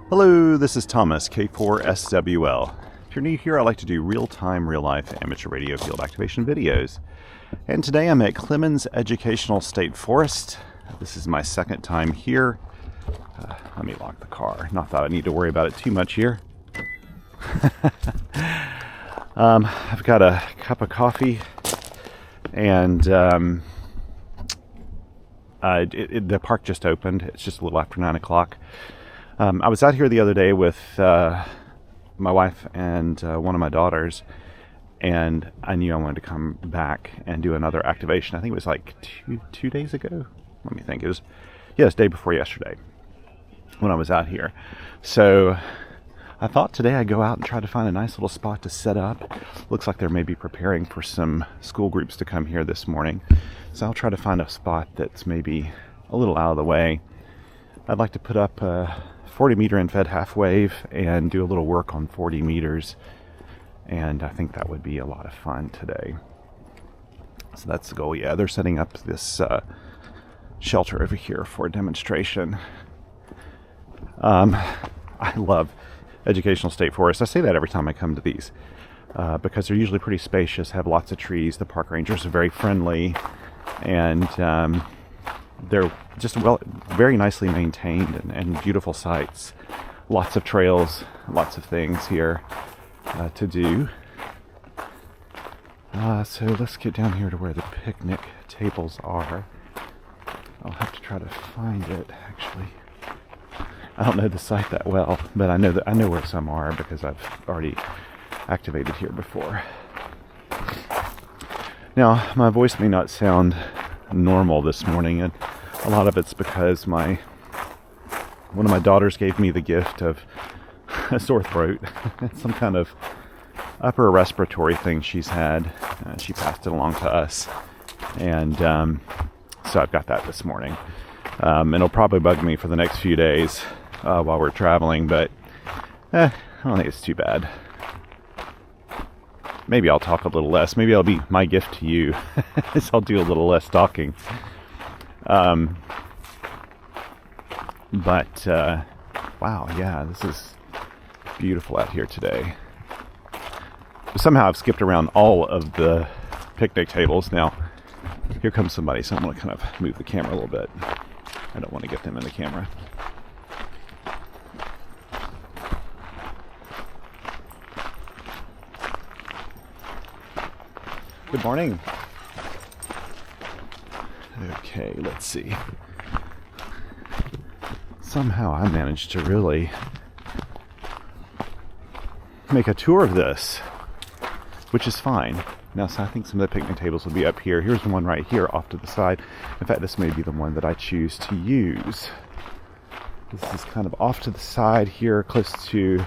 Hello, this is Thomas, K4SWL. If you're new here, I like to do real-time, real-life amateur radio field activation videos. And today I'm at Clemmons Educational State Forest. This is my second time here. Let me lock the car. Not that I need to worry about it too much here. I've got a cup of coffee and the park just opened. It's just a little after 9 o'clock. I was out here the other day with my wife and one of my daughters, and I knew I wanted to come back and do another activation. I think it was like two days ago. Let me think. It was, yes, day before yesterday when I was out here. So I thought today I'd go out and try to find a nice little spot to set up. Looks like they're maybe preparing for some school groups to come here this morning. So I'll try to find a spot that's maybe a little out of the way. I'd like to put up a 40 meter end-fed half wave and do a little work on 40 meters. And I think that would be a lot of fun today. So that's the goal. Yeah, they're setting up this shelter over here for a demonstration. I love Educational State Forest. I say that every time I come to these because they're usually pretty spacious, have lots of trees. The park rangers are very friendly, and they're just very nicely maintained and beautiful sites. Lots of trails, lots of things here to do. So let's get down here to where the picnic tables are. I'll have to try to find it, actually. I don't know the site that well, but I know where some are because I've already activated here before. Now, my voice may not sound normal this morning, and a lot of it's because one of my daughters gave me the gift of a sore throat. Some kind of upper respiratory thing she's had. She passed it along to us, and so I've got that this morning. And it'll probably bug me for the next few days while we're traveling, but I don't think it's too bad. Maybe I'll talk a little less. Maybe that'll be my gift to you, is I'll do a little less talking. But wow, yeah, this is beautiful out here today. Somehow I've skipped around all of the picnic tables. Now, here comes somebody, so I'm going to kind of move the camera a little bit. I don't want to get them in the camera. Good morning. Okay, let's see. Somehow I managed to really make a tour of this, which is fine. Now, so I think some of the picnic tables will be up here. Here's the one right here off to the side. In fact, this may be the one that I choose to use. This is kind of off to the side here, close to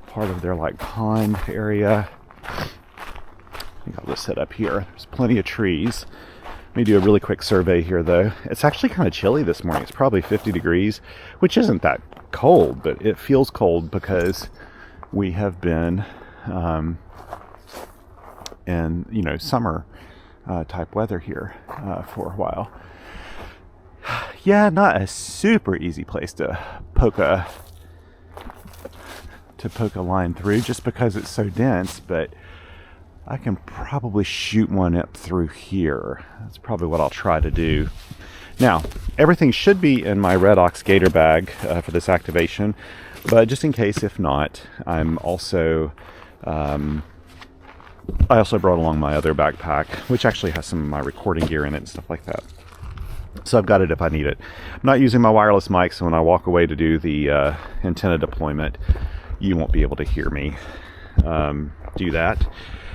part of their like pond area. I think I'll just set up here. There's plenty of trees. Let me do a really quick survey here, though. It's actually kind of chilly this morning. It's probably 50 degrees, which isn't that cold, but it feels cold because we have been in, summer type weather here for a while. Yeah, not a super easy place to poke a line through just because it's so dense, but I can probably shoot one up through here. That's probably what I'll try to do. Now, everything should be in my Red Ox Gator bag for this activation, but just in case if not, I also brought along my other backpack, which actually has some of my recording gear in it and stuff like that. So I've got it if I need it. I'm not using my wireless mic, so when I walk away to do the antenna deployment, you won't be able to hear me do that.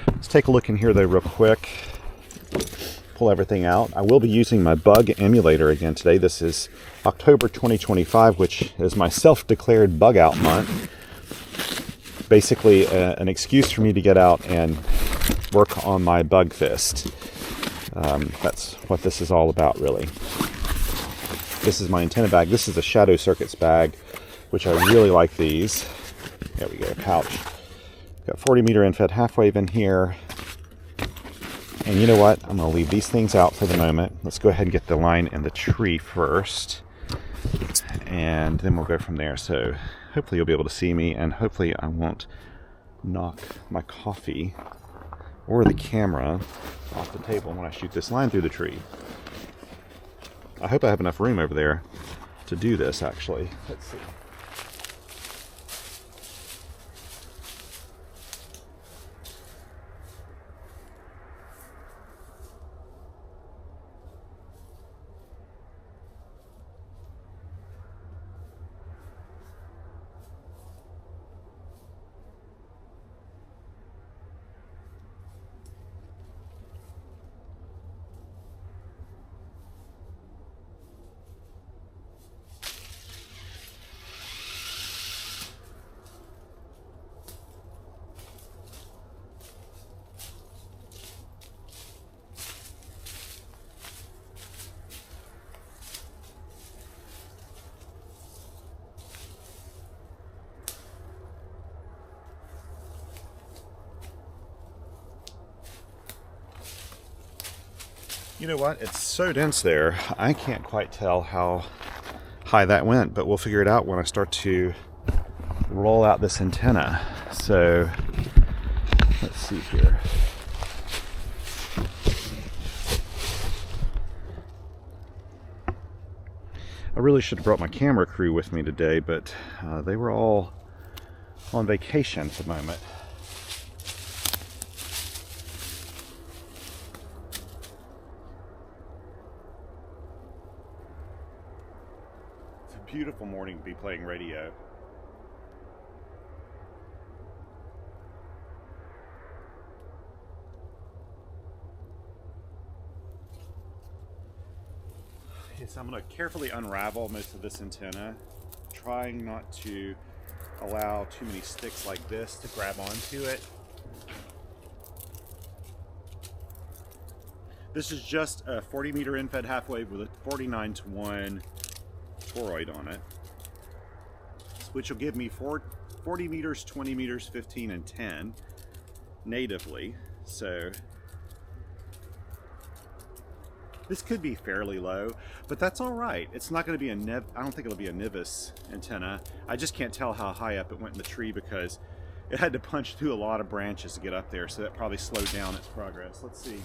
Let's take a look in here though real quick. Pull everything out. I will be using my bug emulator again today. This is October 2025, which is my self-declared bug out month. Basically an excuse for me to get out and work on my bug fist. That's what this is all about, really. This is my antenna bag. This is a Shadow Circuits bag, which I really like these. There we go, pouch. Got 40 meter end-fed half wave in here. And you know what? I'm going to leave these things out for the moment. Let's go ahead and get the line in the tree first. and then we'll go from there. So hopefully you'll be able to see me, and hopefully I won't knock my coffee or the camera off the table when I shoot this line through the tree. I hope I have enough room over there to do this, actually. Let's see. You know what? It's so dense there, I can't quite tell how high that went, but we'll figure it out when I start to roll out this antenna. So let's see here. I really should have brought my camera crew with me today, but they were all on vacation at the moment. Beautiful morning to be playing radio. Okay, so I'm going to carefully unravel most of this antenna, trying not to allow too many sticks like this to grab onto it. This is just a 40 meter in-fed half wave with a 49-to-1 toroid on it, which will give me 40 meters, 20 meters, 15, and 10 natively. So this could be fairly low, but that's all right. It's not going to be I don't think it'll be a Nivis antenna. I just can't tell how high up it went in the tree because it had to punch through a lot of branches to get up there, so that probably slowed down its progress. Let's see.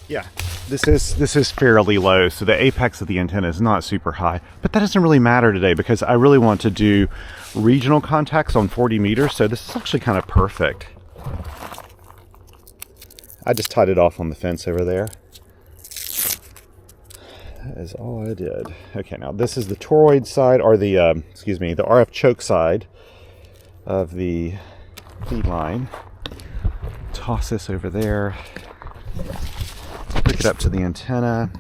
Yeah, this is fairly low, so the apex of the antenna is not super high, but that doesn't really matter today because I really want to do regional contacts on 40 meters, so this is actually kind of perfect. I just tied it off on the fence over there. That is all I did. Okay, now this is the toroid side, or the, excuse me, the RF choke side of the feed line. Toss this over there. Pick it up to the antenna.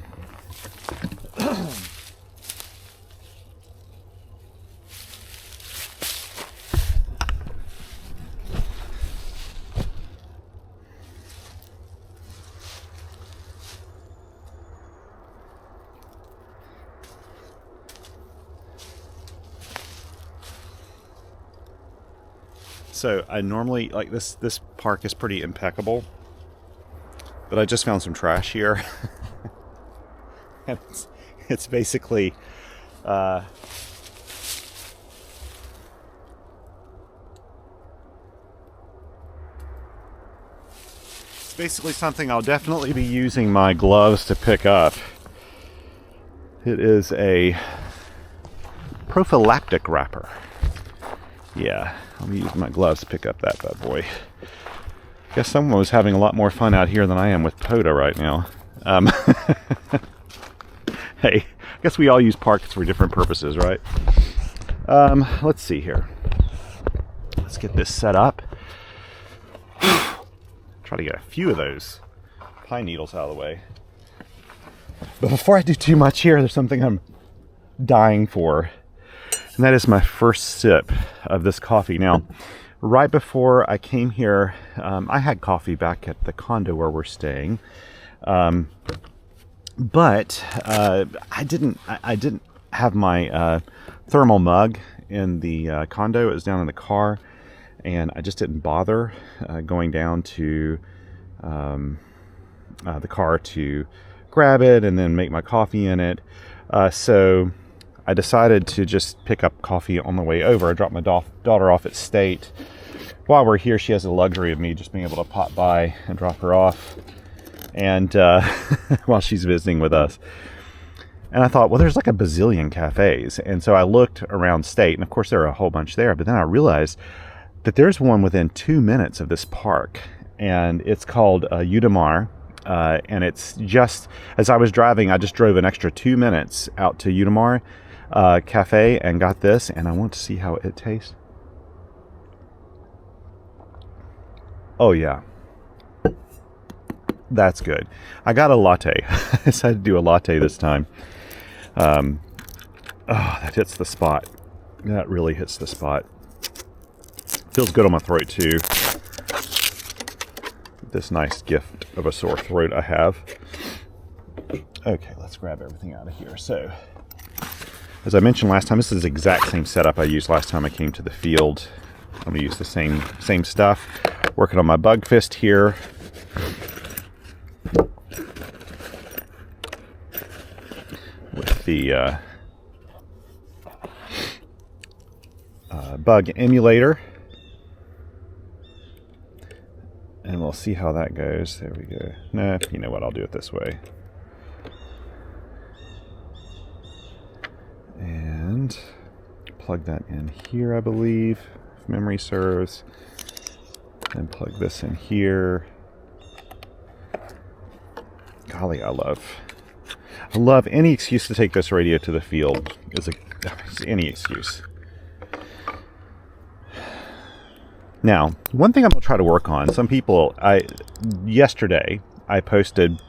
So I normally, like this park is pretty impeccable, but I just found some trash here. It's basically It's basically something I'll definitely be using my gloves to pick up. It is a prophylactic wrapper. Yeah, I'll be using my gloves to pick up that bad boy. Guess someone was having a lot more fun out here than I am with POTA right now. Hey, I guess we all use parks for different purposes, right? Let's see here. Let's get this set up. Try to get a few of those pine needles out of the way. But before I do too much here, there's something I'm dying for. And that is my first sip of this coffee. Now, right before I came here, I had coffee back at the condo where we're staying. But I didn't have my thermal mug in the condo. It was down in the car, and I just didn't bother going down to the car to grab it and then make my coffee in it. So I decided to just pick up coffee on the way over. I dropped my daughter off at State. While we're here, she has the luxury of me just being able to pop by and drop her off, and while she's visiting with us. And I thought, well, there's like a bazillion cafes. And so I looked around State, and of course there are a whole bunch there, but then I realized that there's one within 2 minutes of this park, and it's called Udemar. And it's just, as I was driving, I just drove an extra 2 minutes out to Udemar Cafe and got this, and I want to see how it tastes. Oh yeah, that's good. I got a latte. I decided to do a latte this time. Oh, that hits the spot. That really hits the spot. Feels good on my throat too. This nice gift of a sore throat I have. Okay, let's grab everything out of here. So, as I mentioned last time, this is the exact same setup I used last time I came to the field. I'm going to use the same stuff. Working on my bug fist here. With the bug emulator. And we'll see how that goes. There we go. Nah, you know what? I'll do it this way. And plug that in here, I believe, if memory serves. And plug this in here. Golly, I love any excuse to take this radio to the field. Is any excuse. Now, one thing I'm going to try to work on, some people, yesterday I posted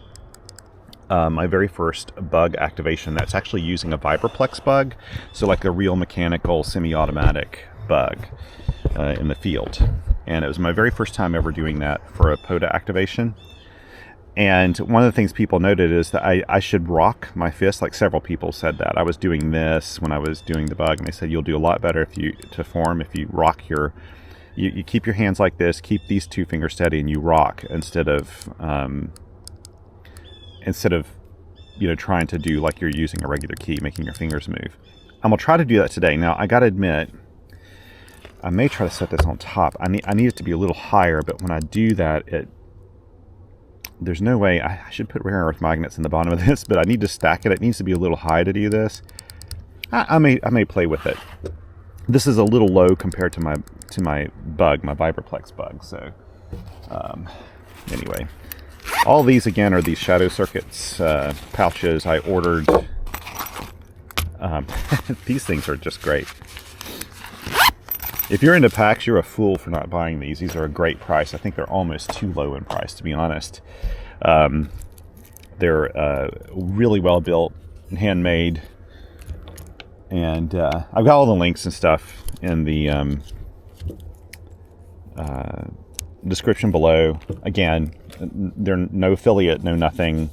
my very first bug activation that's actually using a Vibraplex bug, so like a real mechanical semi-automatic bug in the field. And it was my very first time ever doing that for a POTA activation. And one of the things people noted is that I should rock my fist. Like several people said that. I was doing this when I was doing the bug, and they said you'll do a lot better if you rock your... You keep your hands like this, keep these two fingers steady, and you rock instead of trying to do like you're using a regular key, making your fingers move. I'm gonna try to do that today. Now I gotta admit, I may try to set this on top. I need it to be a little higher, but when I do that, there's no way. I should put rare earth magnets in the bottom of this, but I need to stack it. It needs to be a little high to do this. I may play with it. This is a little low compared to my bug, my Vibraplex bug. So anyway, all these again are these shadow circuits pouches I ordered. These things are just great. If you're into packs, you're a fool for not buying these. These are a great price. I think they're almost too low in price, to be honest. They're really well built and handmade. And I've got all the links and stuff in the description below. Again, they're no affiliate, no nothing.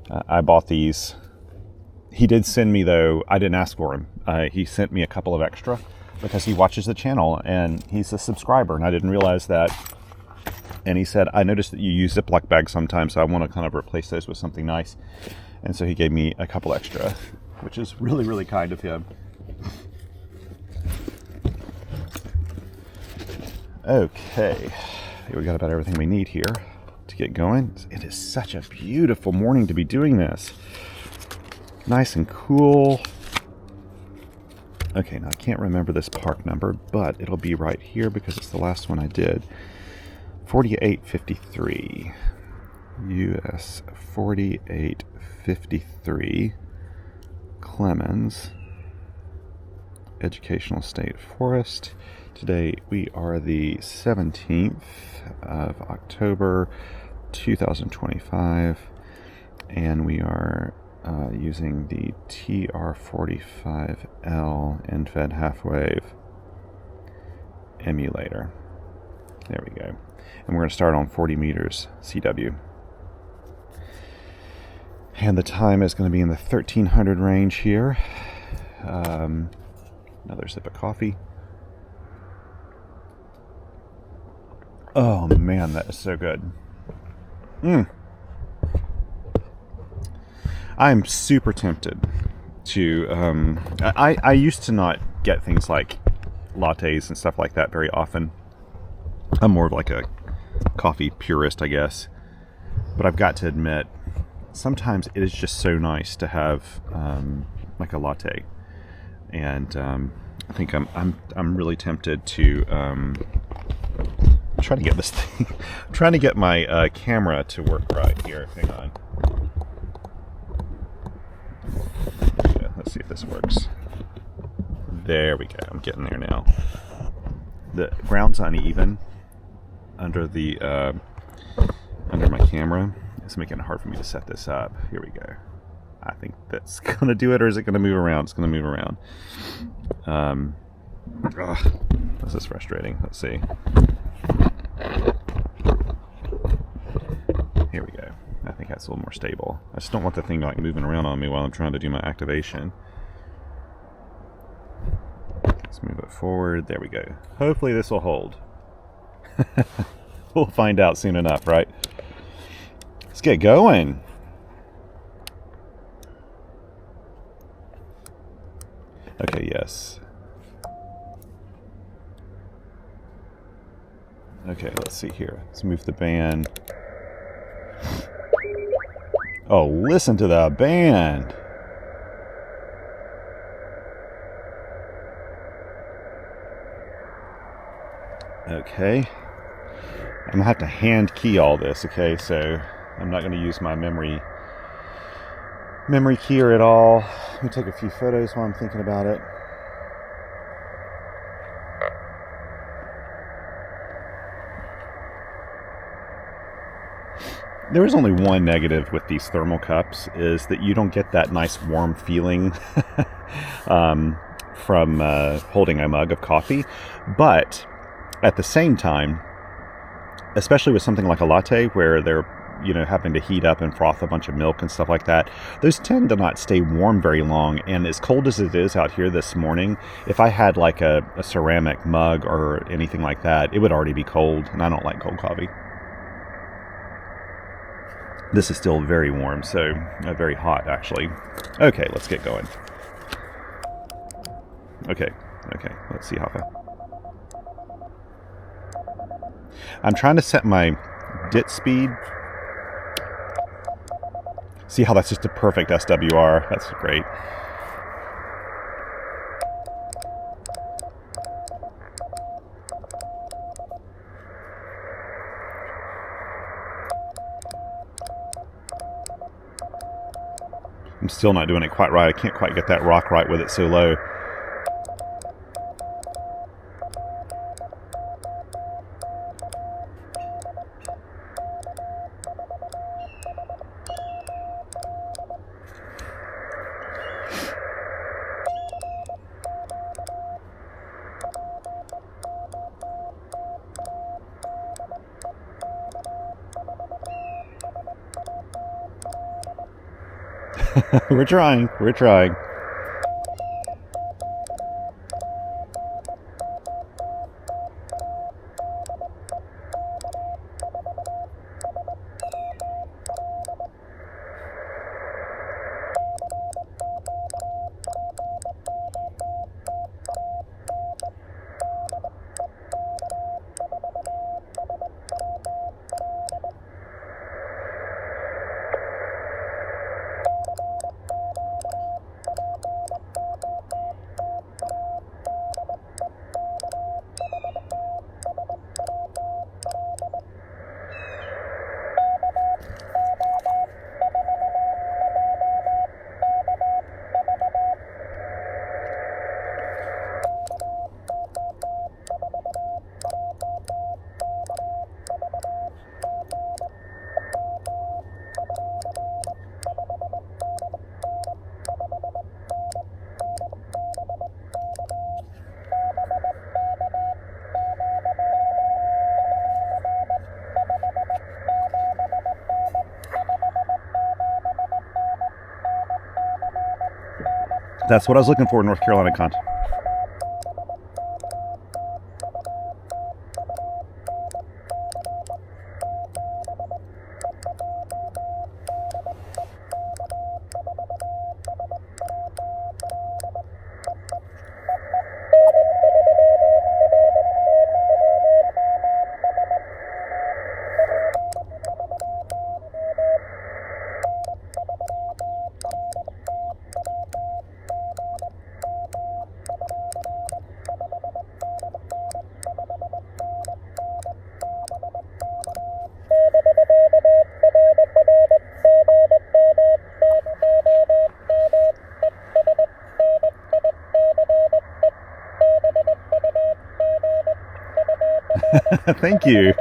I bought these. He did send me, though, I didn't ask for him. He sent me a couple of extra because he watches the channel and he's a subscriber, and I didn't realize that. And he said, I noticed that you use Ziploc bags sometimes, so I want to kind of replace those with something nice. And so he gave me a couple extra, which is really, really kind of him. Okay, we got about everything we need here. to get going. It is such a beautiful morning to be doing this. Nice and cool. Okay, now I can't remember this park number, but it'll be right here because it's the last one I did. 4853. US 4853. Clemmons. Educational State Forest. Today we are the 17th of October 2025, and we are using the TR-45L end-fed half-wave emulator. There we go. And we're going to start on 40 meters CW. And the time is going to be in the 1300 range here. Another sip of coffee. Oh man, that is so good. I'm super tempted to, I used to not get things like lattes and stuff like that very often. I'm more of like a coffee purist, I guess. But I've got to admit, sometimes it is just so nice to have like a latte. And I think I'm really tempted to try to get this thing, trying to get my camera to work right here. Hang on. Yeah, let's see if this works. There we go. I'm getting there now. The ground's uneven under the under my camera. It's making it hard for me to set this up. Here we go. I think that's gonna do it, or is it gonna move around? It's gonna move around. This is frustrating. Let's see. Here we go. I think that's a little more stable. I just don't want the thing like moving around on me while I'm trying to do my activation. Let's move it forward. There we go. Hopefully this will hold. We'll find out soon enough, right? Let's get going. Okay, yes. Okay, let's see here. Let's move the band. Oh, listen to the band. Okay. I'm gonna have to hand key all this, okay? So I'm not gonna use my memory keyer at all. Let me take a few photos while I'm thinking about it. There is only one negative with these thermal cups, is that you don't get that nice warm feeling from holding a mug of coffee. But at the same time, especially with something like a latte where they're having to heat up and froth a bunch of milk and stuff like that, those tend to not stay warm very long. And as cold as it is out here this morning, if I had like a ceramic mug or anything like that, it would already be cold, and I don't like cold coffee. This is still very warm, so very hot actually. Okay, let's get going. Okay, let's see how far. I'm trying to set my DIT speed. See how that's just a perfect SWR. That's great. I'm still not doing it quite right. I can't quite get that rock right with it so low. We're trying. That's what I was looking for, North Carolina content. Thank you.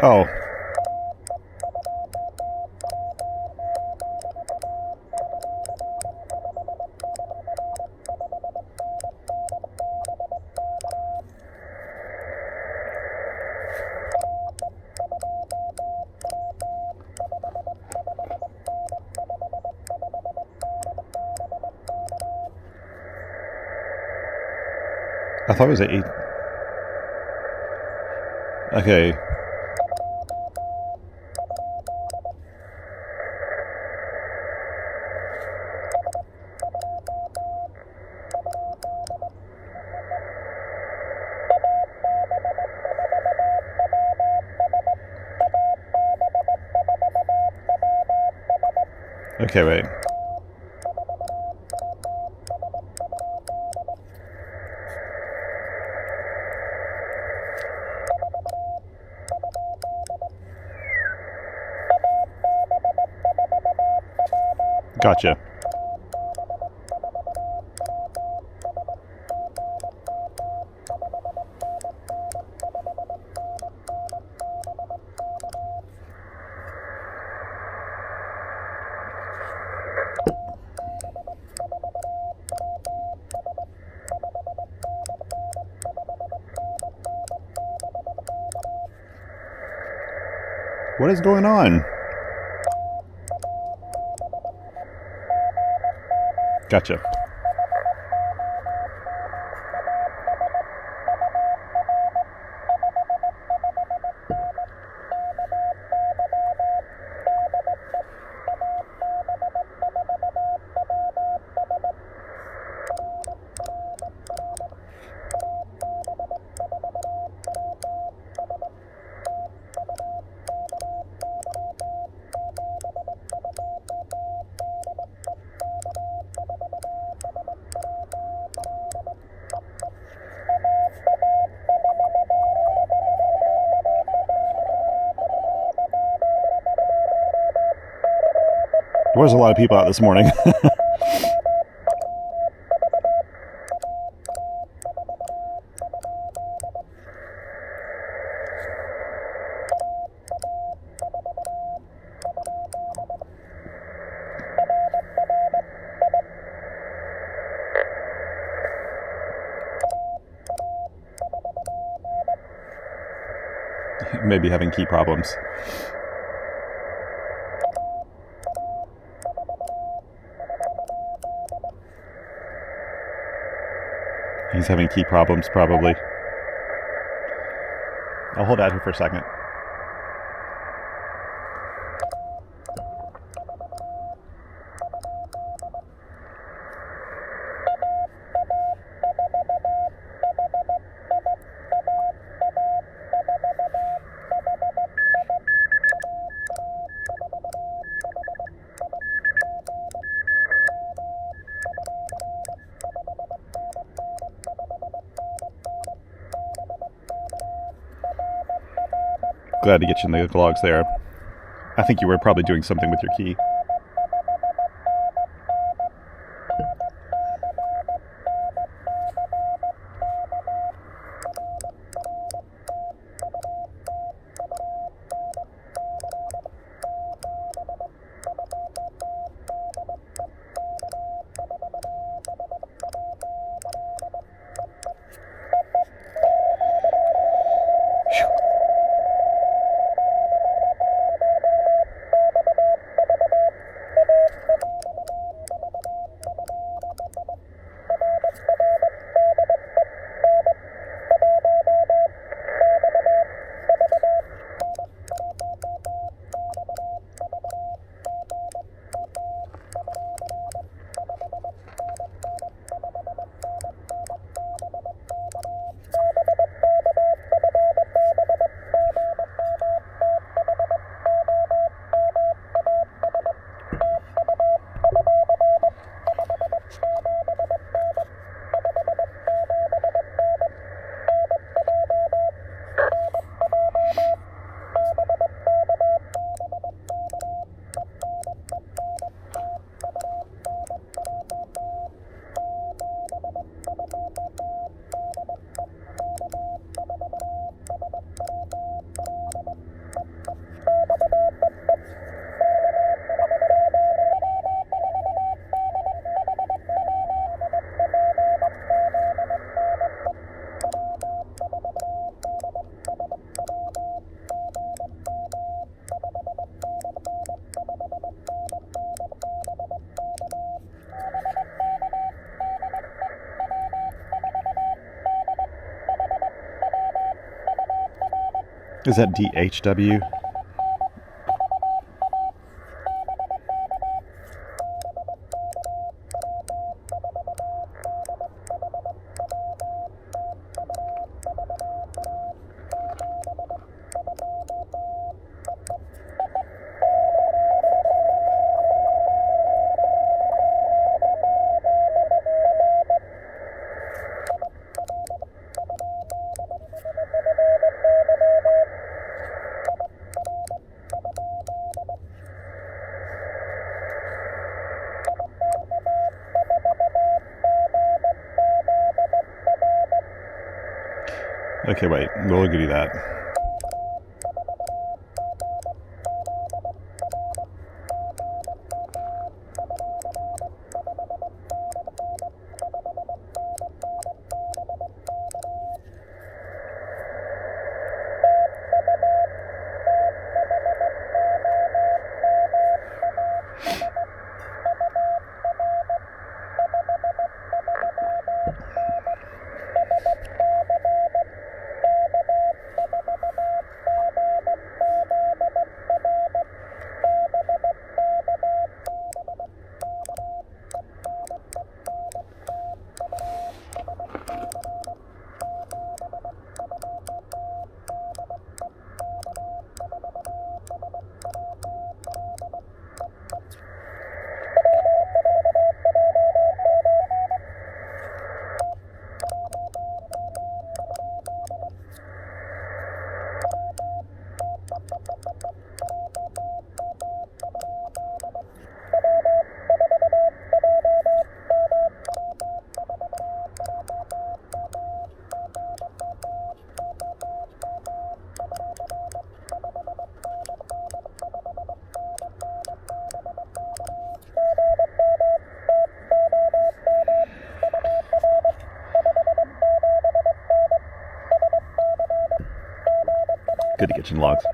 Oh. I thought it was at 8. Okay. Okay, wait. Gotcha. What is going on? Gotcha. There was a lot of people out this morning. Maybe having key problems. He's having key problems, probably. I'll hold out here for a second. Glad to get you in the logs there. I think you were probably doing something with your key. Is that DHW? Okay, wait, we'll do that. Good to get some logs.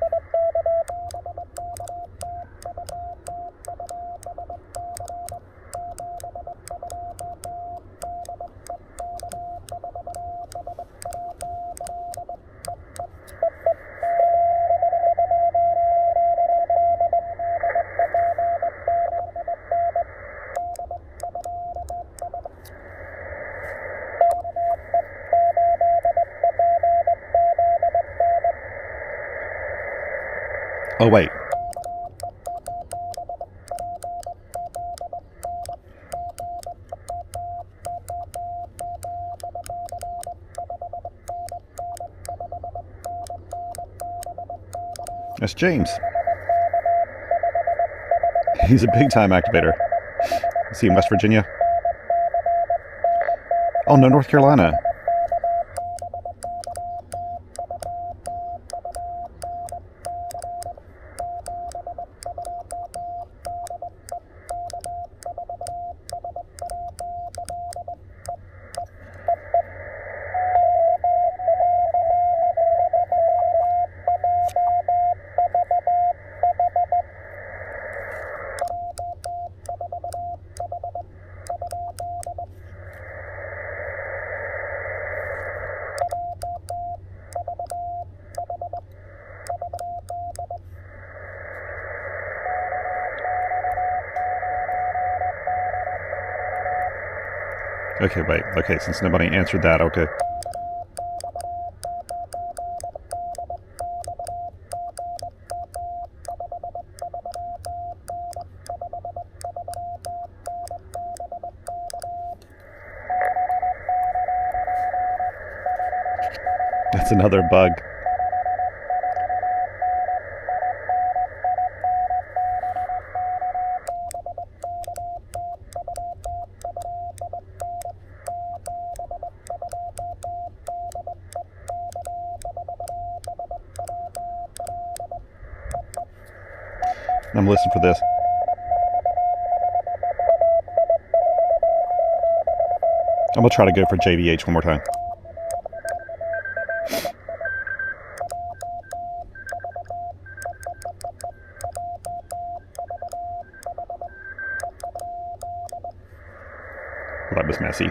Oh, wait. That's James. He's a big-time activator. Is he in West Virginia? Oh, no, North Carolina. Okay, wait. Okay, since nobody answered that, okay. That's another bug. I'm listening for this. I'm gonna try to go for JVH one more time. Well, that was messy.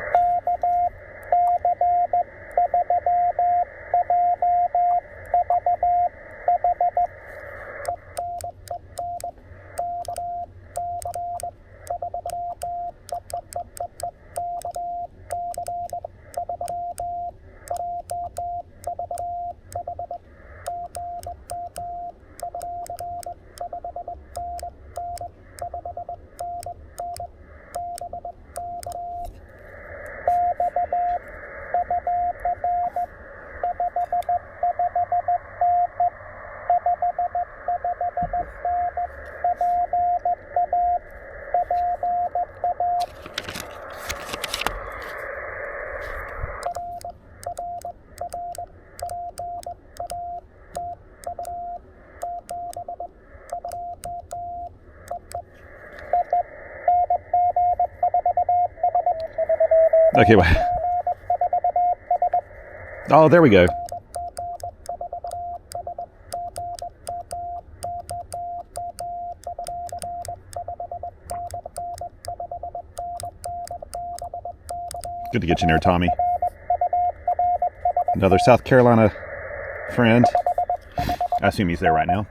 Okay, wait. Oh, there we go. Good to get you in there, Tommy. Another South Carolina friend. I assume he's there right now.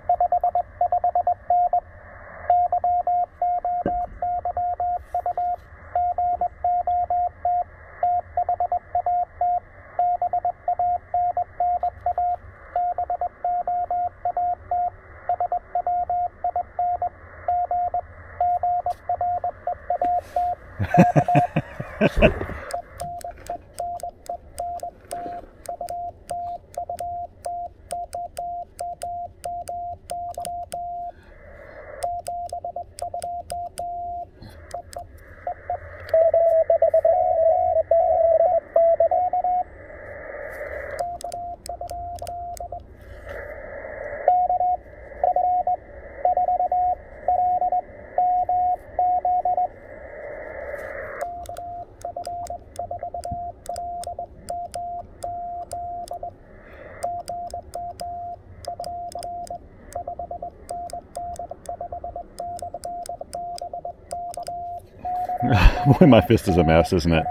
Boy, my fist is a mess, isn't it?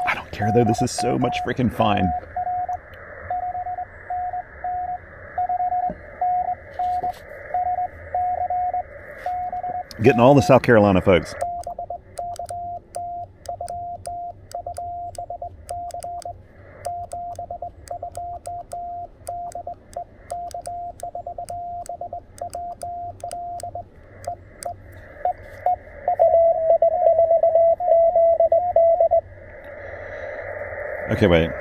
I don't care though, this is so much freaking fun. Getting all the South Carolina folks. Okay, wait.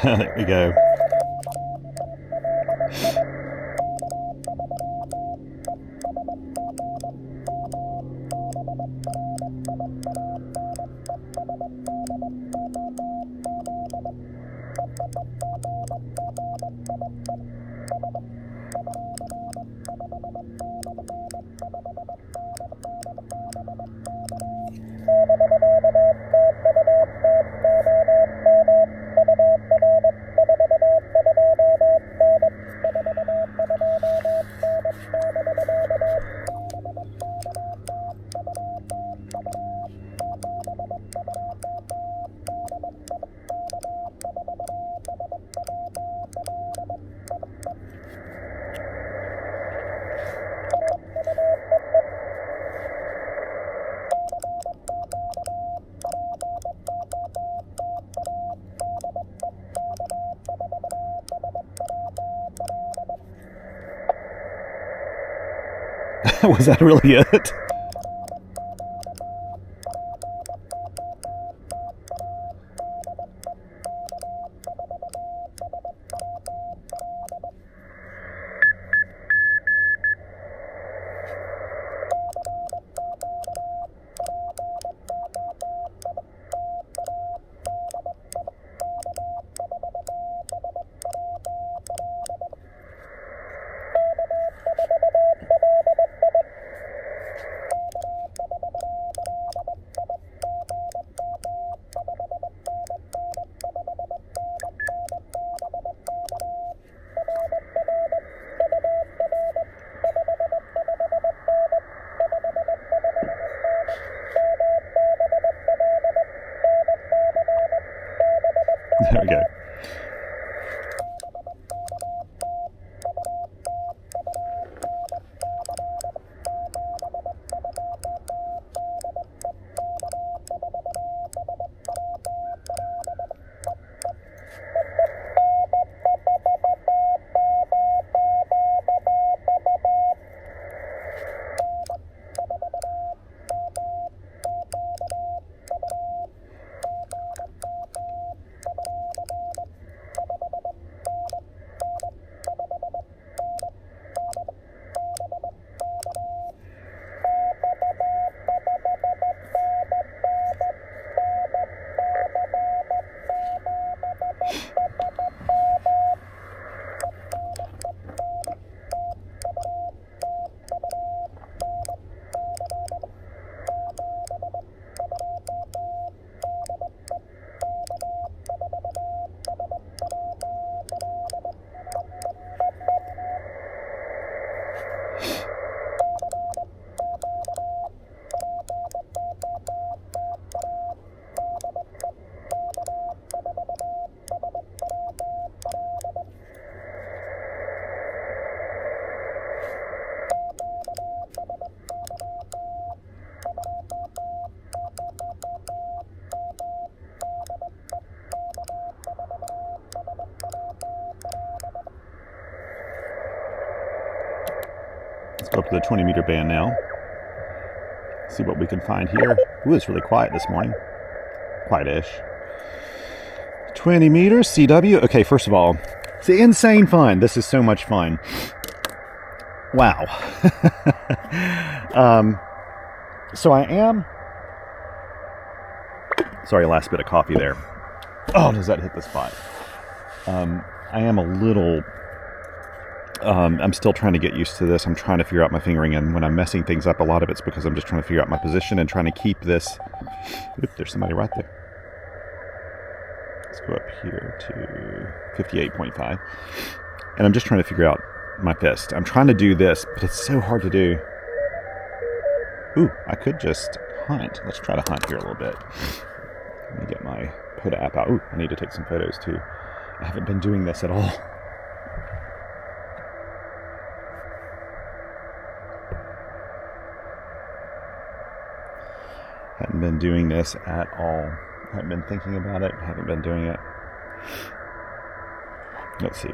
There we go. Was that really it? go up to the 20 meter band now. See what we can find here. Ooh, it's really quiet this morning. Quiet-ish. 20 meters, CW. Okay, first of all, it's insane fun. This is so much fun. Wow. So I am... Sorry, last bit of coffee there. Oh, does that hit the spot? I am a little... I'm still trying to get used to this. I'm trying to figure out my fingering, and when I'm messing things up, a lot of it's because I'm just trying to figure out my position and trying to keep this... Oop, there's somebody right there. Let's go up here to 58.5. And I'm just trying to figure out my fist. I'm trying to do this, but it's so hard to do. Ooh, I could just hunt. Let's try to hunt here a little bit. Let me get my POTA app out. Ooh, I need to take some photos too. I haven't been doing this at all. Haven't been doing this at all. Haven't been thinking about it. Haven't been doing it. Let's see.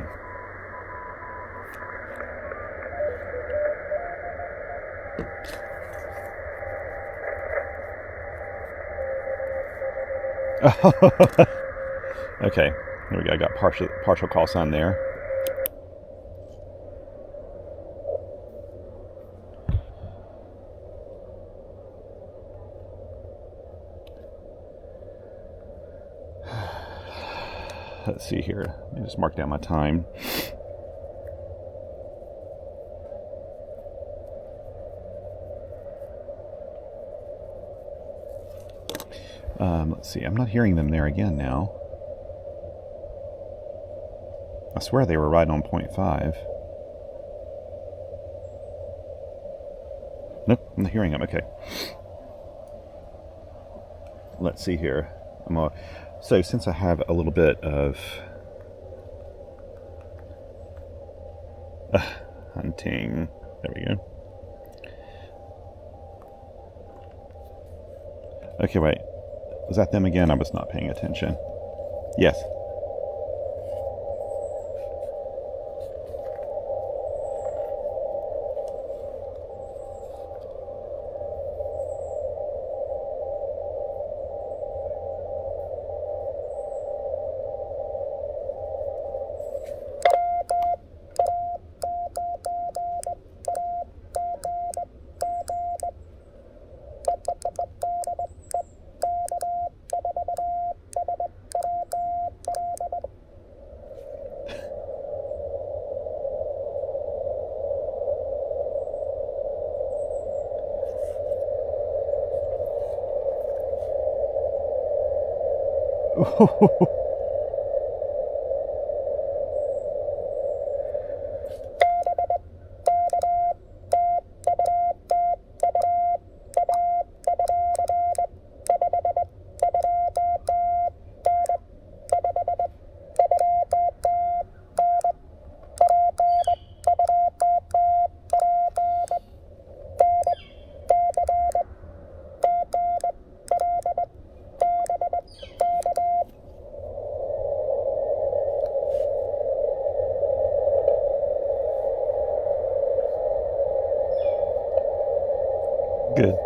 Okay, here we go. I got partial call sign there. Let's see here. Let me just mark down my time. Let's see. I'm not hearing them there again now. I swear they were right on 0.5. Nope, I'm not hearing them. Okay. Let's see here. So since I have a little bit of hunting, there we go. Okay, wait. Was that them again? I was not paying attention. Yes. Good.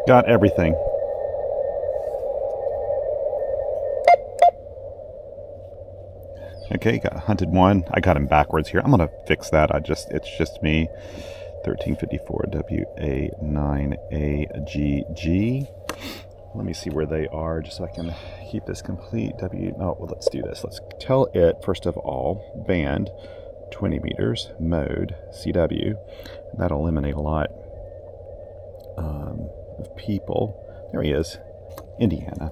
Got everything. Okay, got hunted one. I got him backwards here. I'm gonna fix that. It's just me. 1354 WA9AGG. Let me see where they are just so I can keep this complete. Well, let's do this. Let's tell it, first of all, band, 20 meters, mode, CW. That'll eliminate a lot of people. There he is, Indiana.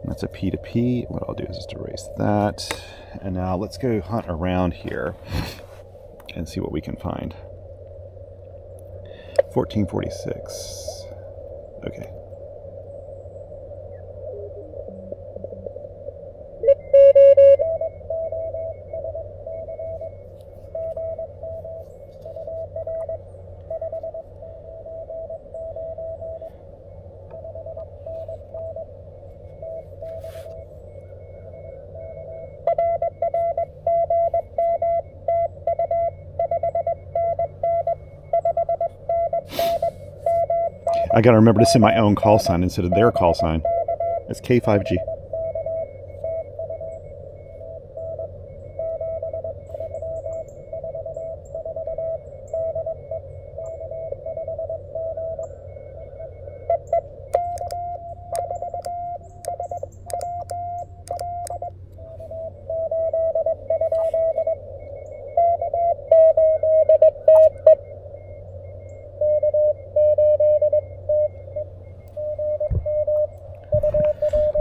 And that's a P to P. What I'll do is just erase that. And now let's go hunt around here and see what we can find. 1446. Okay. I gotta remember to send my own call sign instead of their call sign. It's K5G.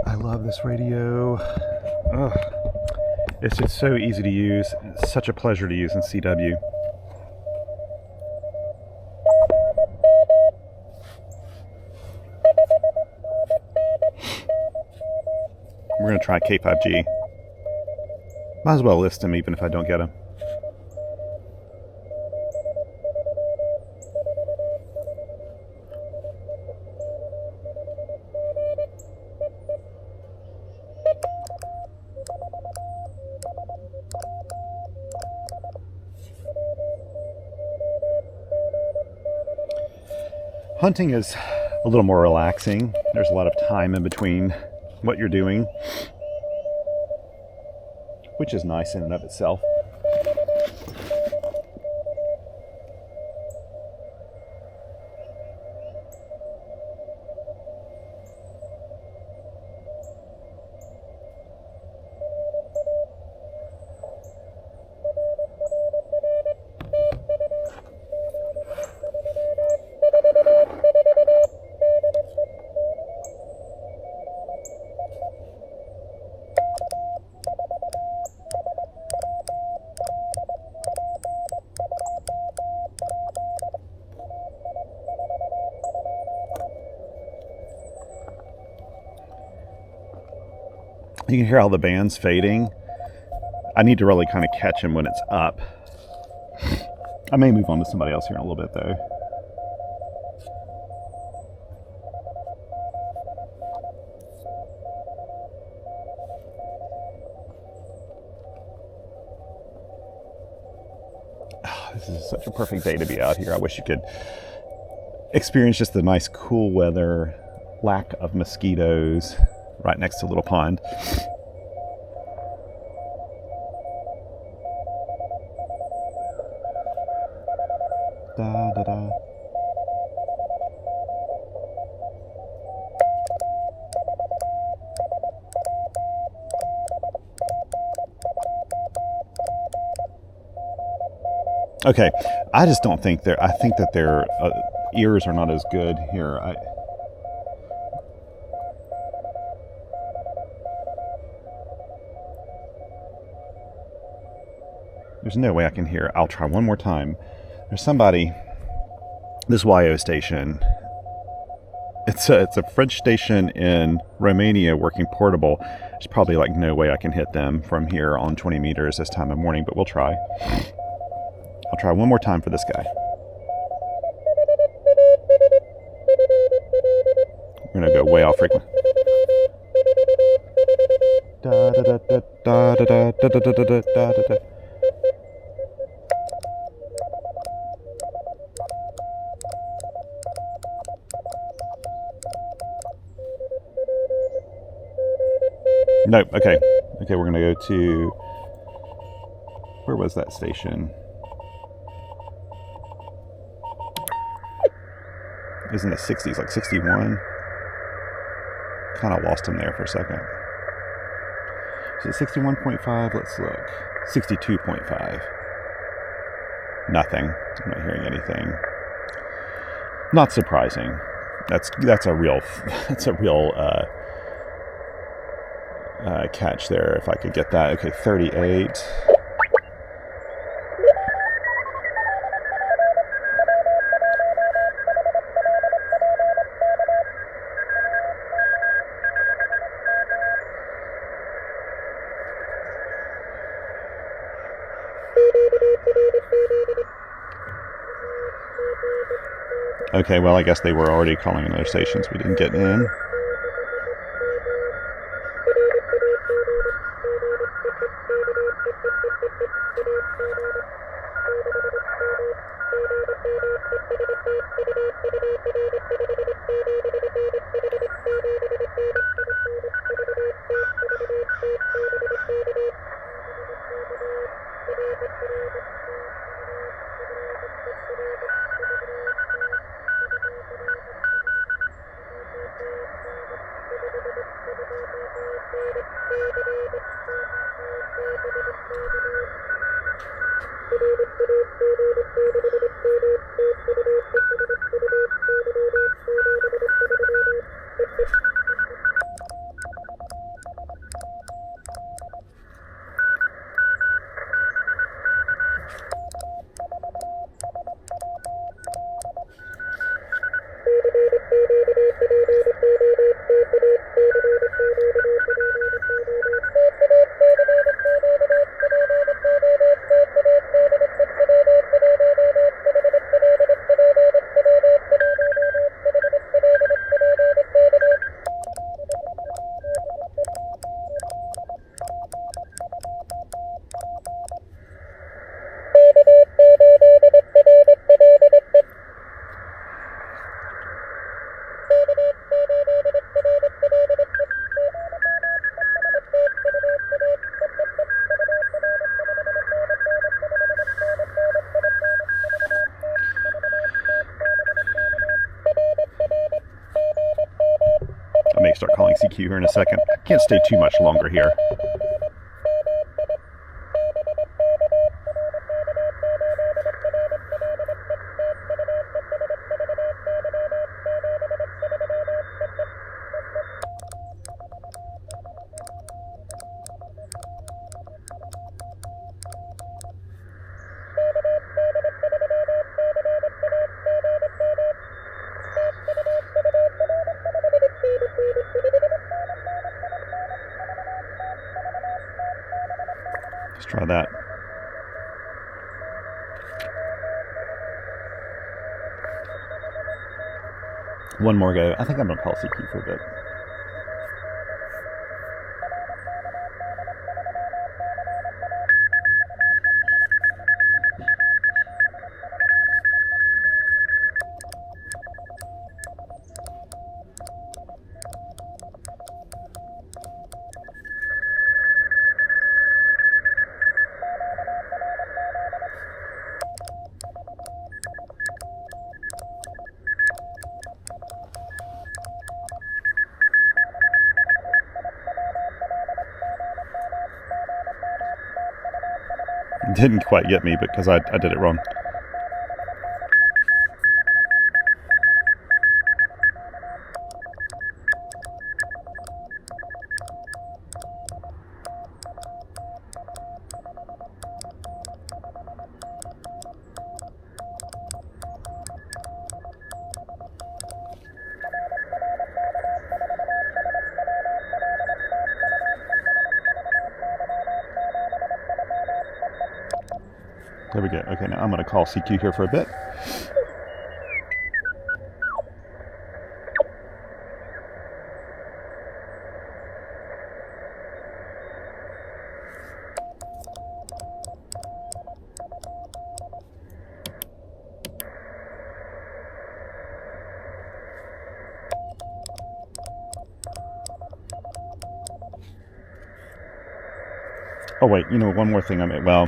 I love this radio. Ugh. It's just so easy to use. It's such a pleasure to use in CW. We're going to try K5G. Might as well list them even if I don't get them. Hunting is a little more relaxing. There's a lot of time in between what you're doing, which is nice in and of itself. You can hear how the band's fading. I need to really kind of catch him when it's up. I may move on to somebody else here in a little bit though. Oh, this is such a perfect day to be out here. I wish you could experience just the nice cool weather, lack of mosquitoes, right next to a little pond. Da, da, da. Okay, I just don't think I think that their ears are not as good here. There's no way I can hear. I'll try one more time. There's somebody, this YO station, it's a French station in Romania working portable. There's probably like no way I can hit them from here on 20 meters this time of morning, but we'll try. I'll try one more time for this guy. We're gonna go way off frequency. Da da da da da da da da da da da da da. Nope. Okay. Okay, we're gonna go to, where was that station? It was in the 60s, like 61. Kind of lost him there for a second. Is it 61.5? Let's look. 62.5. Nothing. I'm not hearing anything. Not surprising. That's a real catch there. If I could get that. Okay, 38. Okay, well, I guess they were already calling another stations. We didn't get in. I may start calling CQ here in a second. I can't stay too much longer here. Let's try that. One more go. I think I'm going to call CQ for a bit. Didn't quite get me because I did it wrong. There we go. Okay, now I'm going to call CQ here for a bit. Oh wait, you know, one more thing well,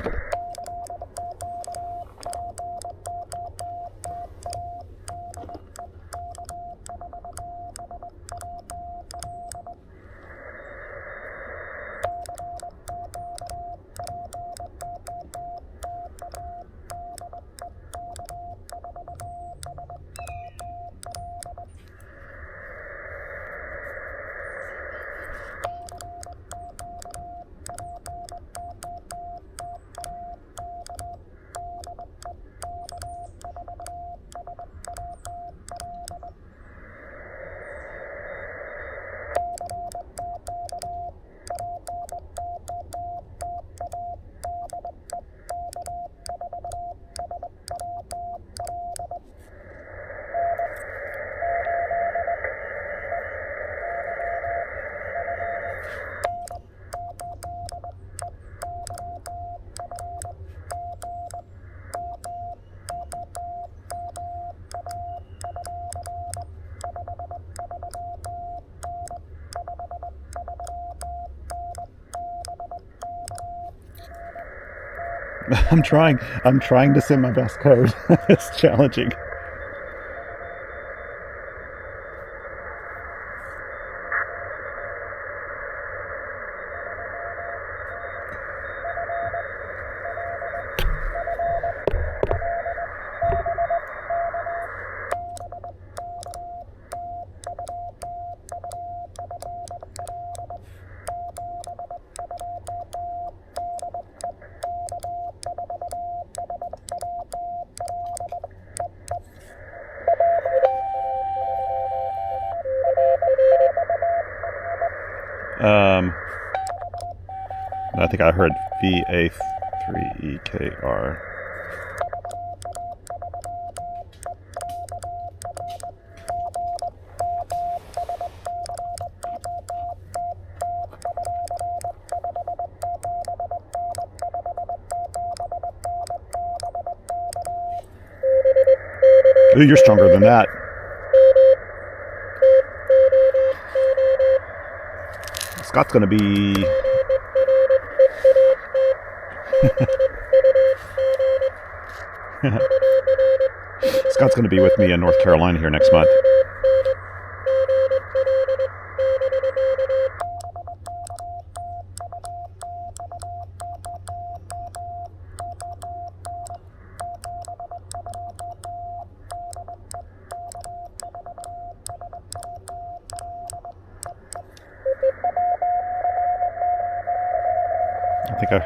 I'm trying to send my best code. It's challenging. I think I heard VA3EKR. Ooh, you're stronger than that. Scott's going to be... Scott's going to be with me in North Carolina here next month. I think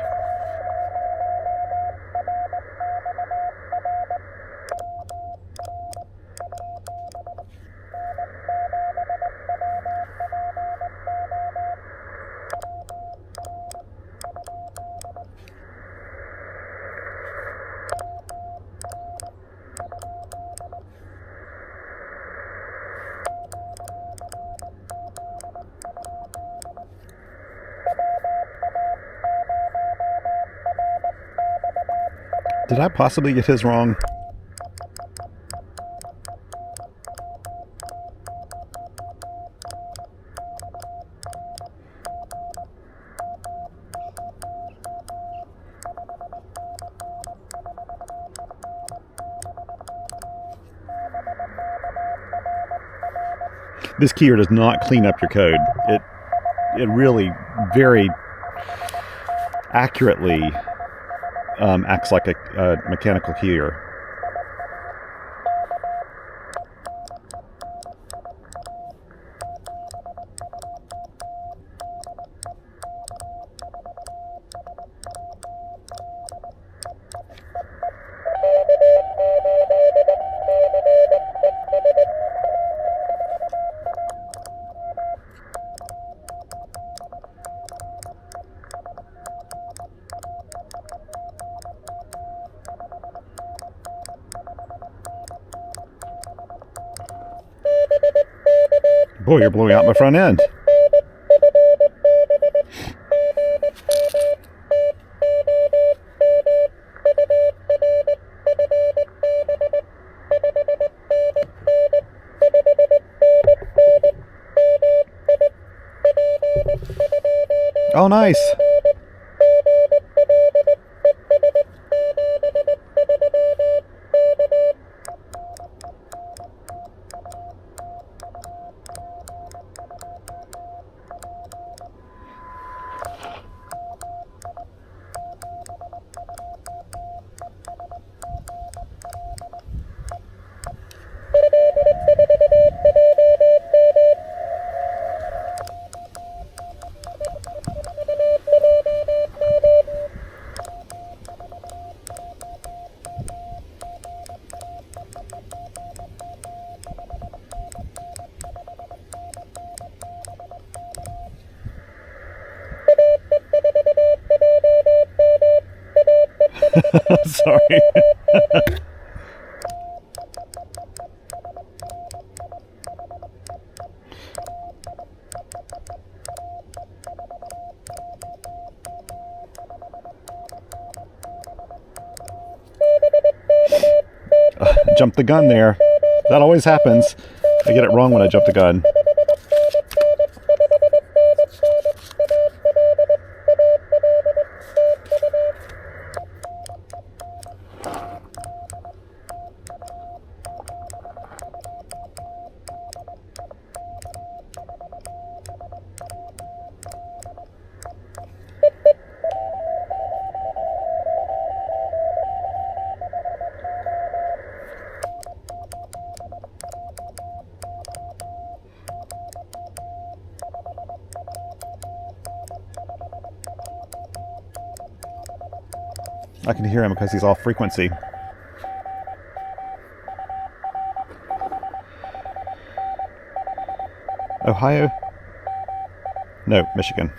did I possibly get his wrong? This keyer does not clean up your code. It really very accurately acts like a mechanical keyer. Boy, you're blowing out my front end. Oh, nice. Sorry. Jump the gun there. That always happens. I get it wrong when I jump the gun. I can hear him because he's off frequency. Ohio? No, Michigan.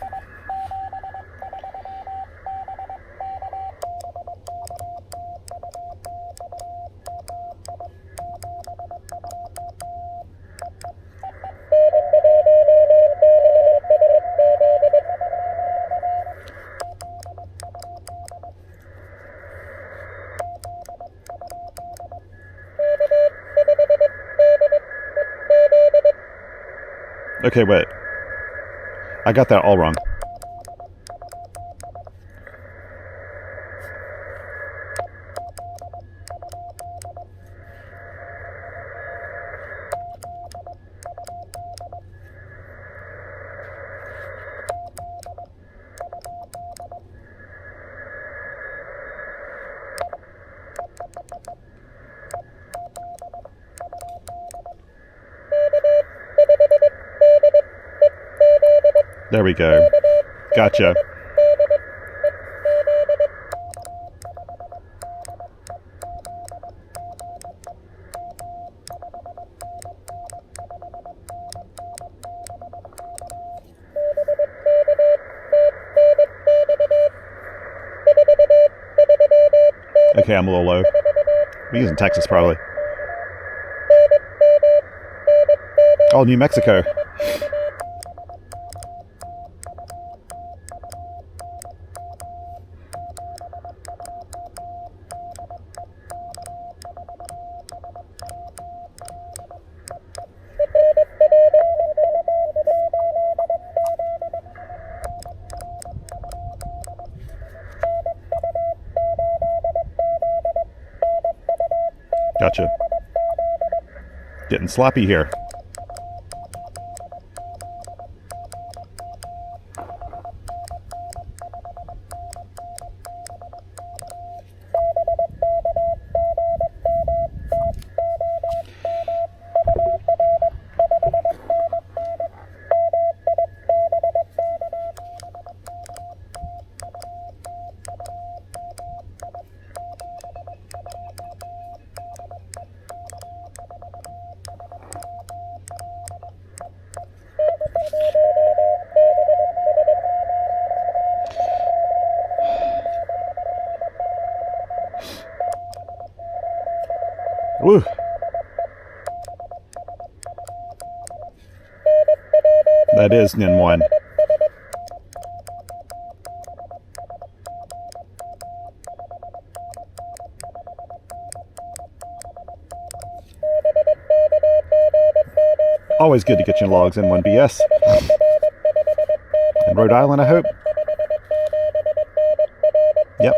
Okay, wait. I got that all wrong. There we go. Gotcha. Okay, I'm a little low. We're using Texas probably. Oh, New Mexico. Gotcha. Getting sloppy here. Woo. That is NIN1. Always good to get your logs in N1BS. In Rhode Island, I hope. Yep.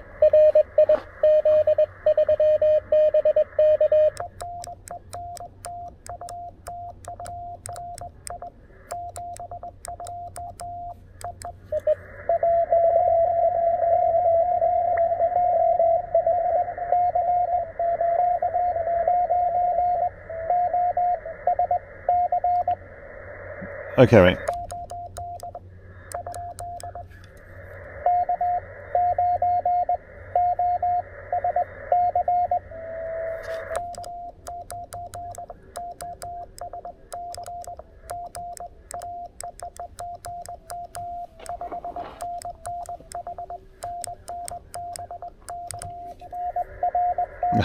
Okay, wait.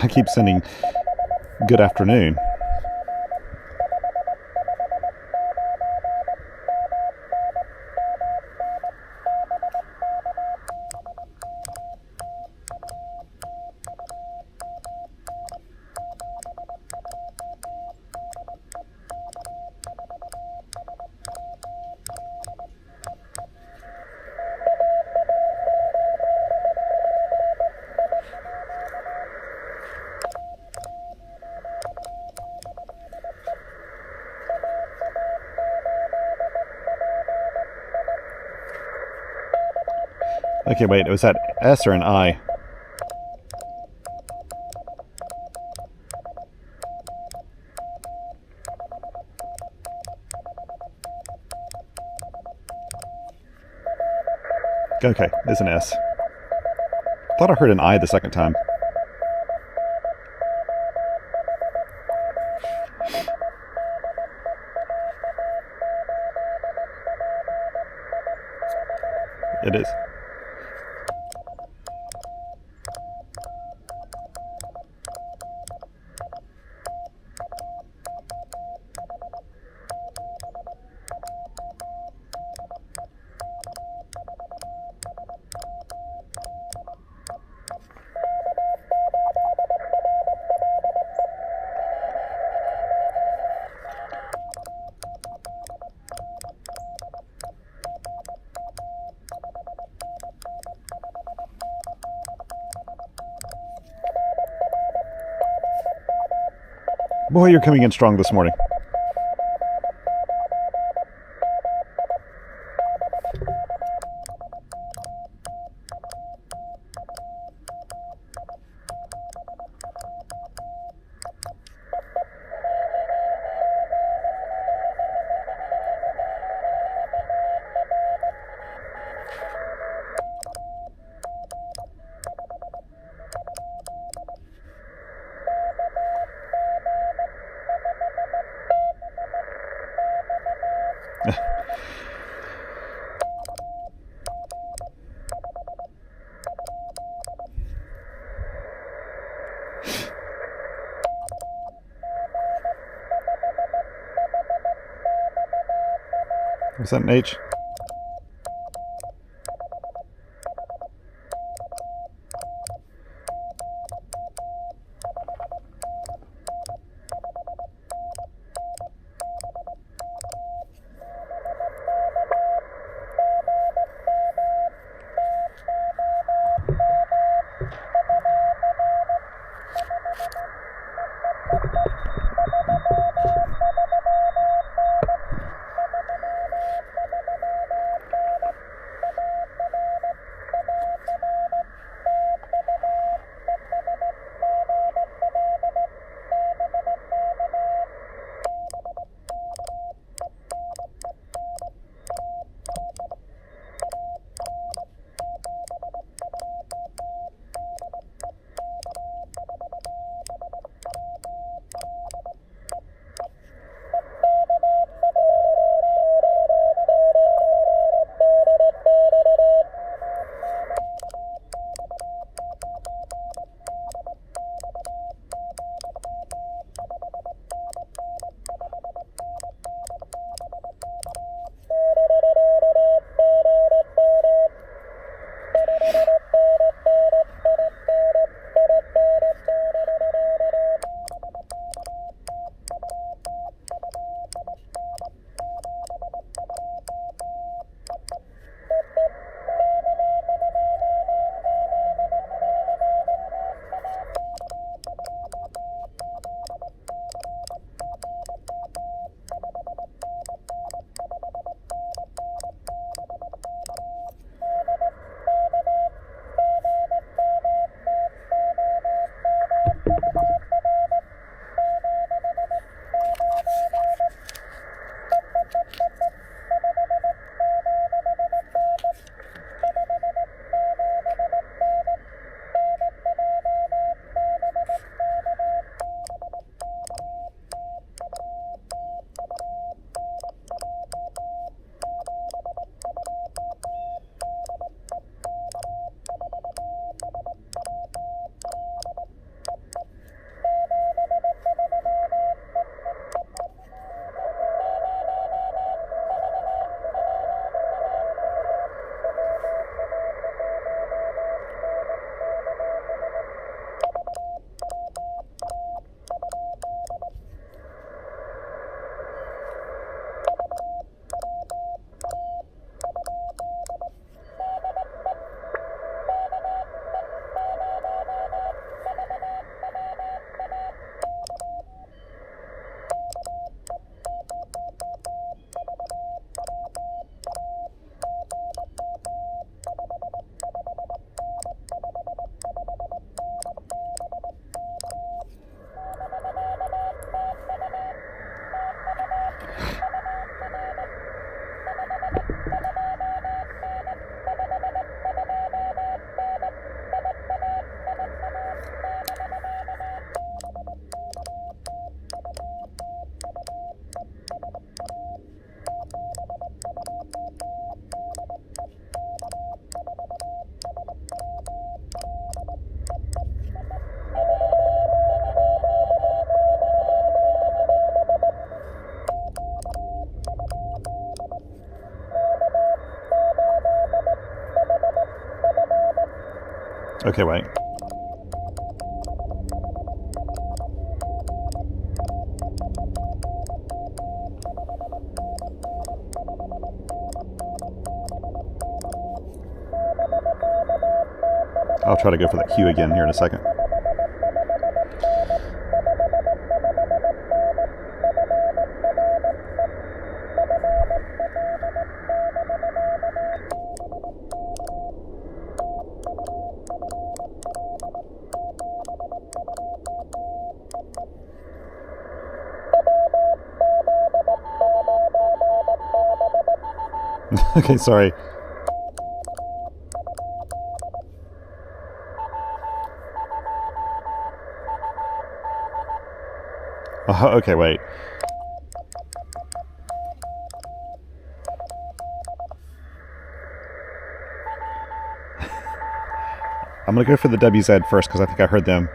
I keep sending good afternoon. Okay, wait, was that S or an I? Okay, it's an S. Thought I heard an I the second time. It is. Boy, you're coming in strong this morning. Was that an H? Okay, wait. I'll try to go for the Q again here in a second. Okay, sorry. Oh, okay, wait. I'm gonna go for the WZ first because I think I heard them.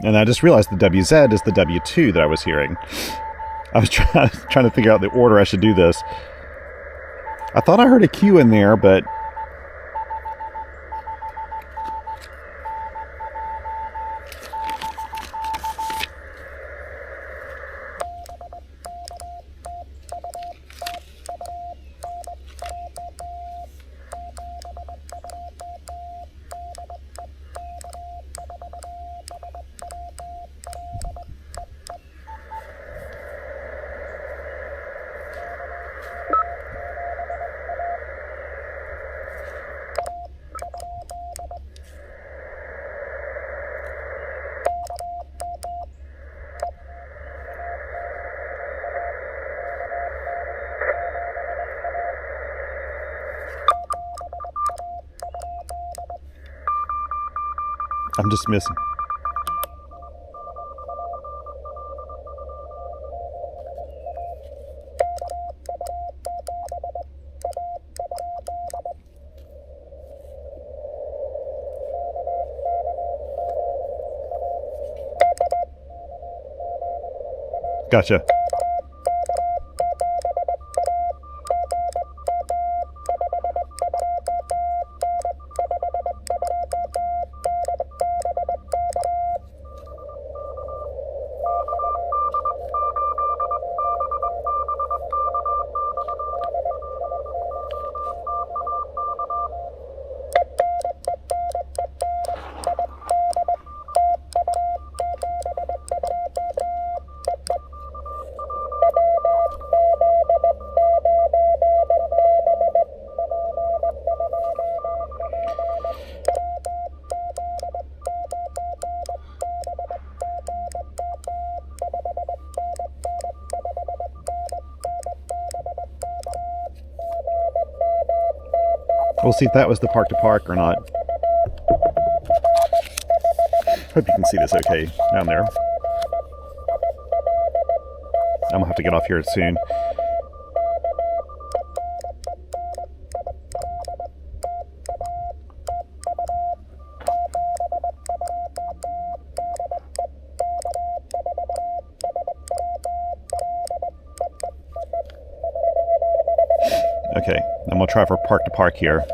And I just realized the WZ is the W2 that I was hearing. I was trying to figure out the order I should do this. I thought I heard a Q in there, but... I'm just missing. Gotcha. We'll see if that was the park to park or not. Hope you can see this okay down there. I'm gonna have to get off here soon. Okay, I'm gonna try for park to park here.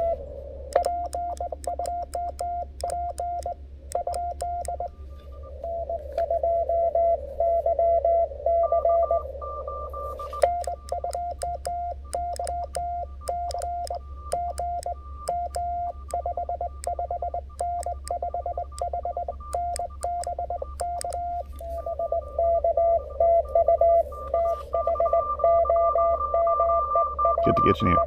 Good to get you in here.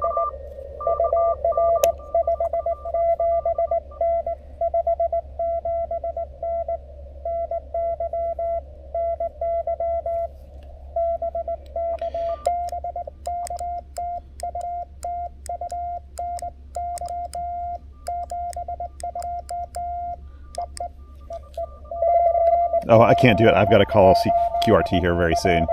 Oh, I can't do it. I've got to call QRT here very soon.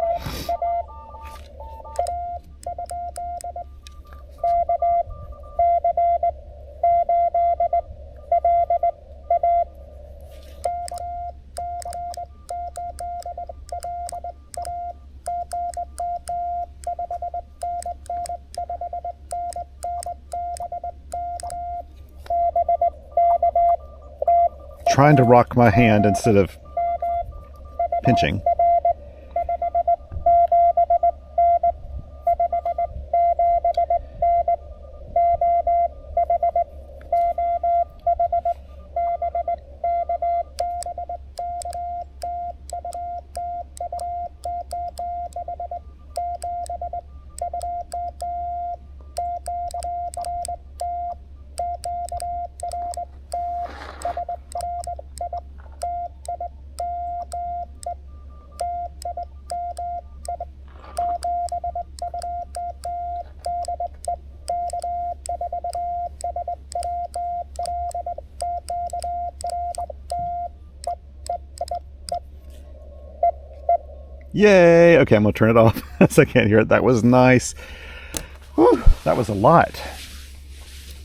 trying to rock my hand instead of pinching. Yay! Okay, I'm going to turn it off so I can't hear it. That was nice. Whew, that was a lot.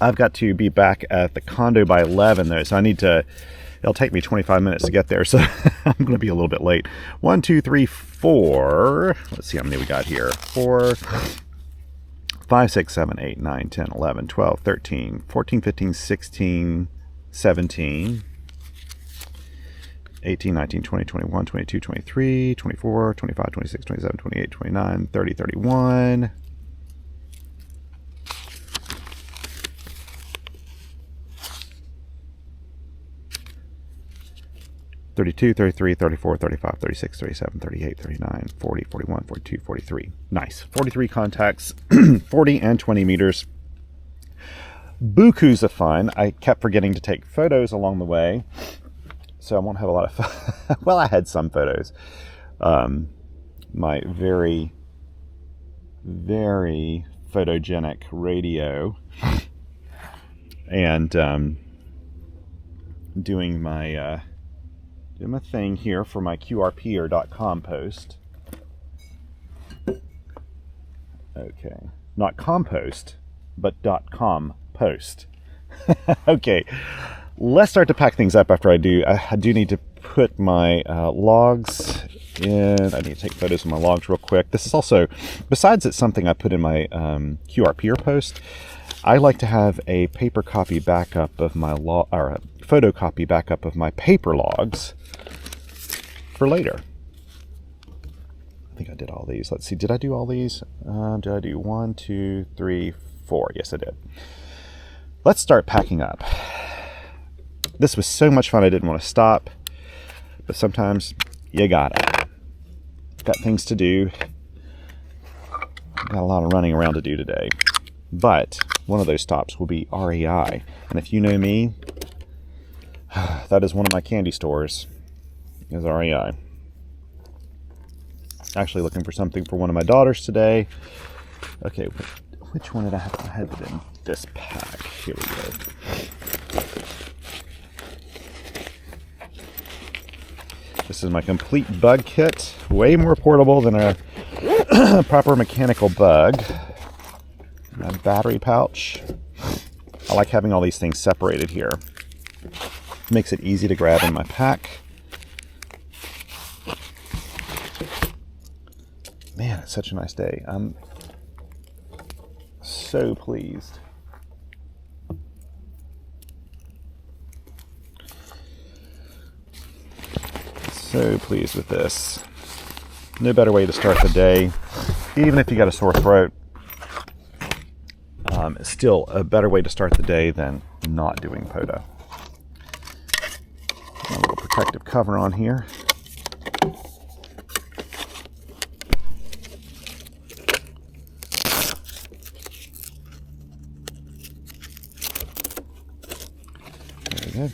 I've got to be back at the condo by 11 though, so I need to, it'll take me 25 minutes to get there, so I'm going to be a little bit late. 1, 2, 3, 4. Let's see how many we got here. 4, 5, 6, 7, 8, 9, 10, 11, 12, 13, 14, 15, 16, 17. 18, 19, 20, 21, 22, 23, 24, 25, 26, 27, 28, 29, 30, 31. 32, 33, 34, 35, 36, 37, 38, 39, 40, 41, 42, 43. Nice. 43 contacts, 40 and 20 meters. Bukus of fun. I kept forgetting to take photos along the way, so I won't have a lot of fun. Well, I had some photos. My very, very photogenic radio and doing my thing here for my QRP.com post. Okay, not compost, but .com post. Okay, let's start to pack things up. After I do need to put my logs in. I need to take photos of my logs real quick. This is also, besides it's something I put in my QRP post, I like to have a paper copy backup of my or a photocopy backup of my paper logs for later. I think I did all these. Let's see, did I do all these? Did I do 1, 2, 3, 4? Yes, I did. Let's start packing up. This was so much fun I didn't want to stop, but sometimes you gotta. Got things to do. Got a lot of running around to do today. But one of those stops will be REI. And if you know me, that is one of my candy stores, is REI. Actually looking for something for one of my daughters today. Okay, which one did I have? I had it in this pack. Here we go. This is my complete bug kit. Way more portable than a proper mechanical bug. My battery pouch. I like having all these things separated here. Makes it easy to grab in my pack. Man, it's such a nice day. I'm so pleased. So pleased with this. No better way to start the day. Even if you got a sore throat, it's still a better way to start the day than not doing POTA. A little protective cover on here. There we go.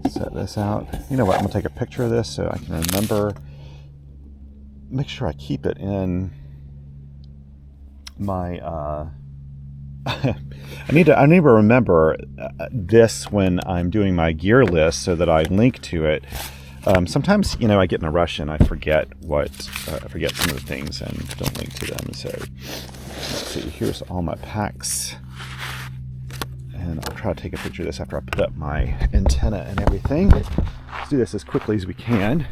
Set this out. You know what? I'm going to take a picture of this so I can remember. Make sure I keep it in my I need to remember this when I'm doing my gear list so that I link to it. Sometimes, you know, I get in a rush and I forget I forget some of the things and don't link to them. So let's see, here's all my packs, and I'll try to take a picture of this after I put up my antenna and everything. Let's do this as quickly as we can.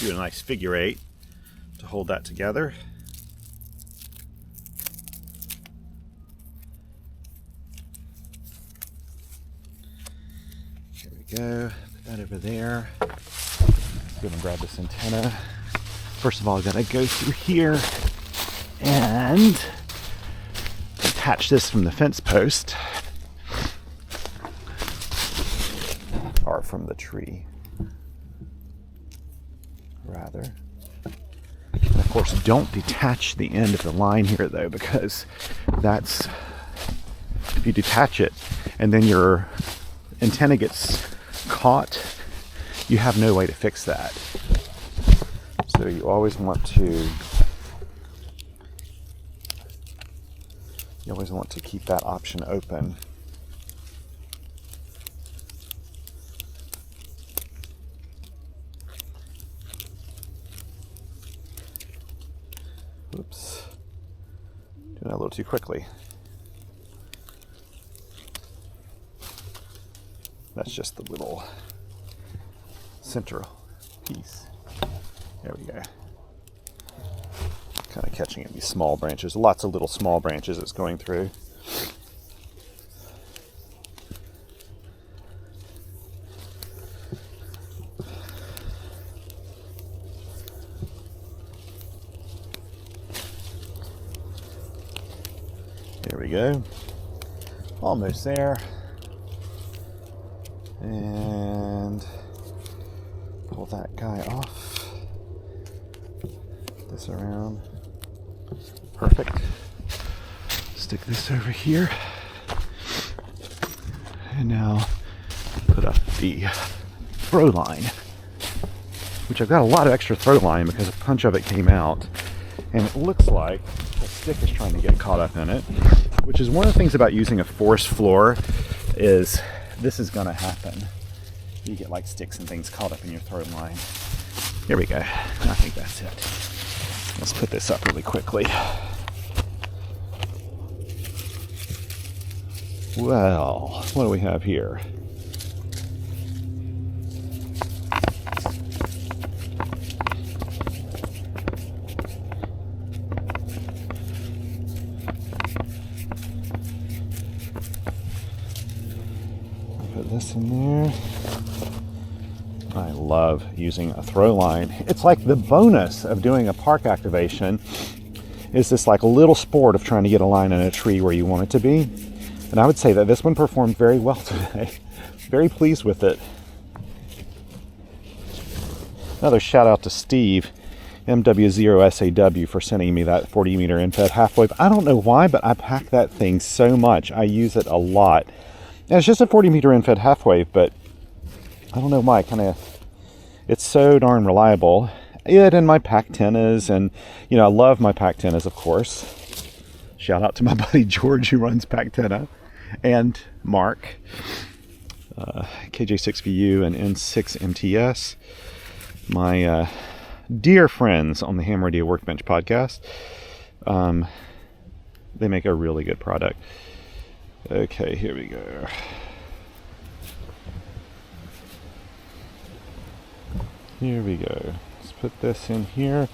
do a nice figure 8 to hold that together. There we go. Put that over there. I'm going to grab this antenna. First of all, I'm going to go through here and attach this from the fence post, or from the tree, rather. And of course, don't detach the end of the line here, though, because that's, if you detach it and then your antenna gets caught, you have no way to fix that. So you always want to keep that option open. Oops. Doing that a little too quickly. That's just the little central piece. There we go. Kind of catching in these small branches. Lots of little small branches it's going through. There we go. Almost there. And pull that guy off. This around. Perfect. Stick this over here. And now put up the throw line, which I've got a lot of extra throw line because a bunch of it came out. And it looks like the stick is trying to get caught up in it, which is one of the things about using a forest floor is this is going to happen. You get like sticks and things caught up in your throw line. Here we go. I think that's it. Let's put this up really quickly. Well, what do we have here? Put this in there. I love using a throw line. It's like the bonus of doing a park activation is this like a little sport of trying to get a line in a tree where you want it to be. And I would say that this one performed very well today. Very pleased with it. Another shout out to Steve, MW0SAW, for sending me that 40 meter end-fed half wave. I don't know why, but I pack that thing so much. I use it a lot. And it's just a 40 meter end-fed half wave, but I don't know why. It's so darn reliable. It and my pack tennas, and I love my pack tennas, of course. Shout out to my buddy George who runs pack tenna, and Mark, KJ6VU and N6MTS, my dear friends on the Hammer Idea Workbench podcast. They make a really good product. Okay, here we go. Here we go. Let's put this in here,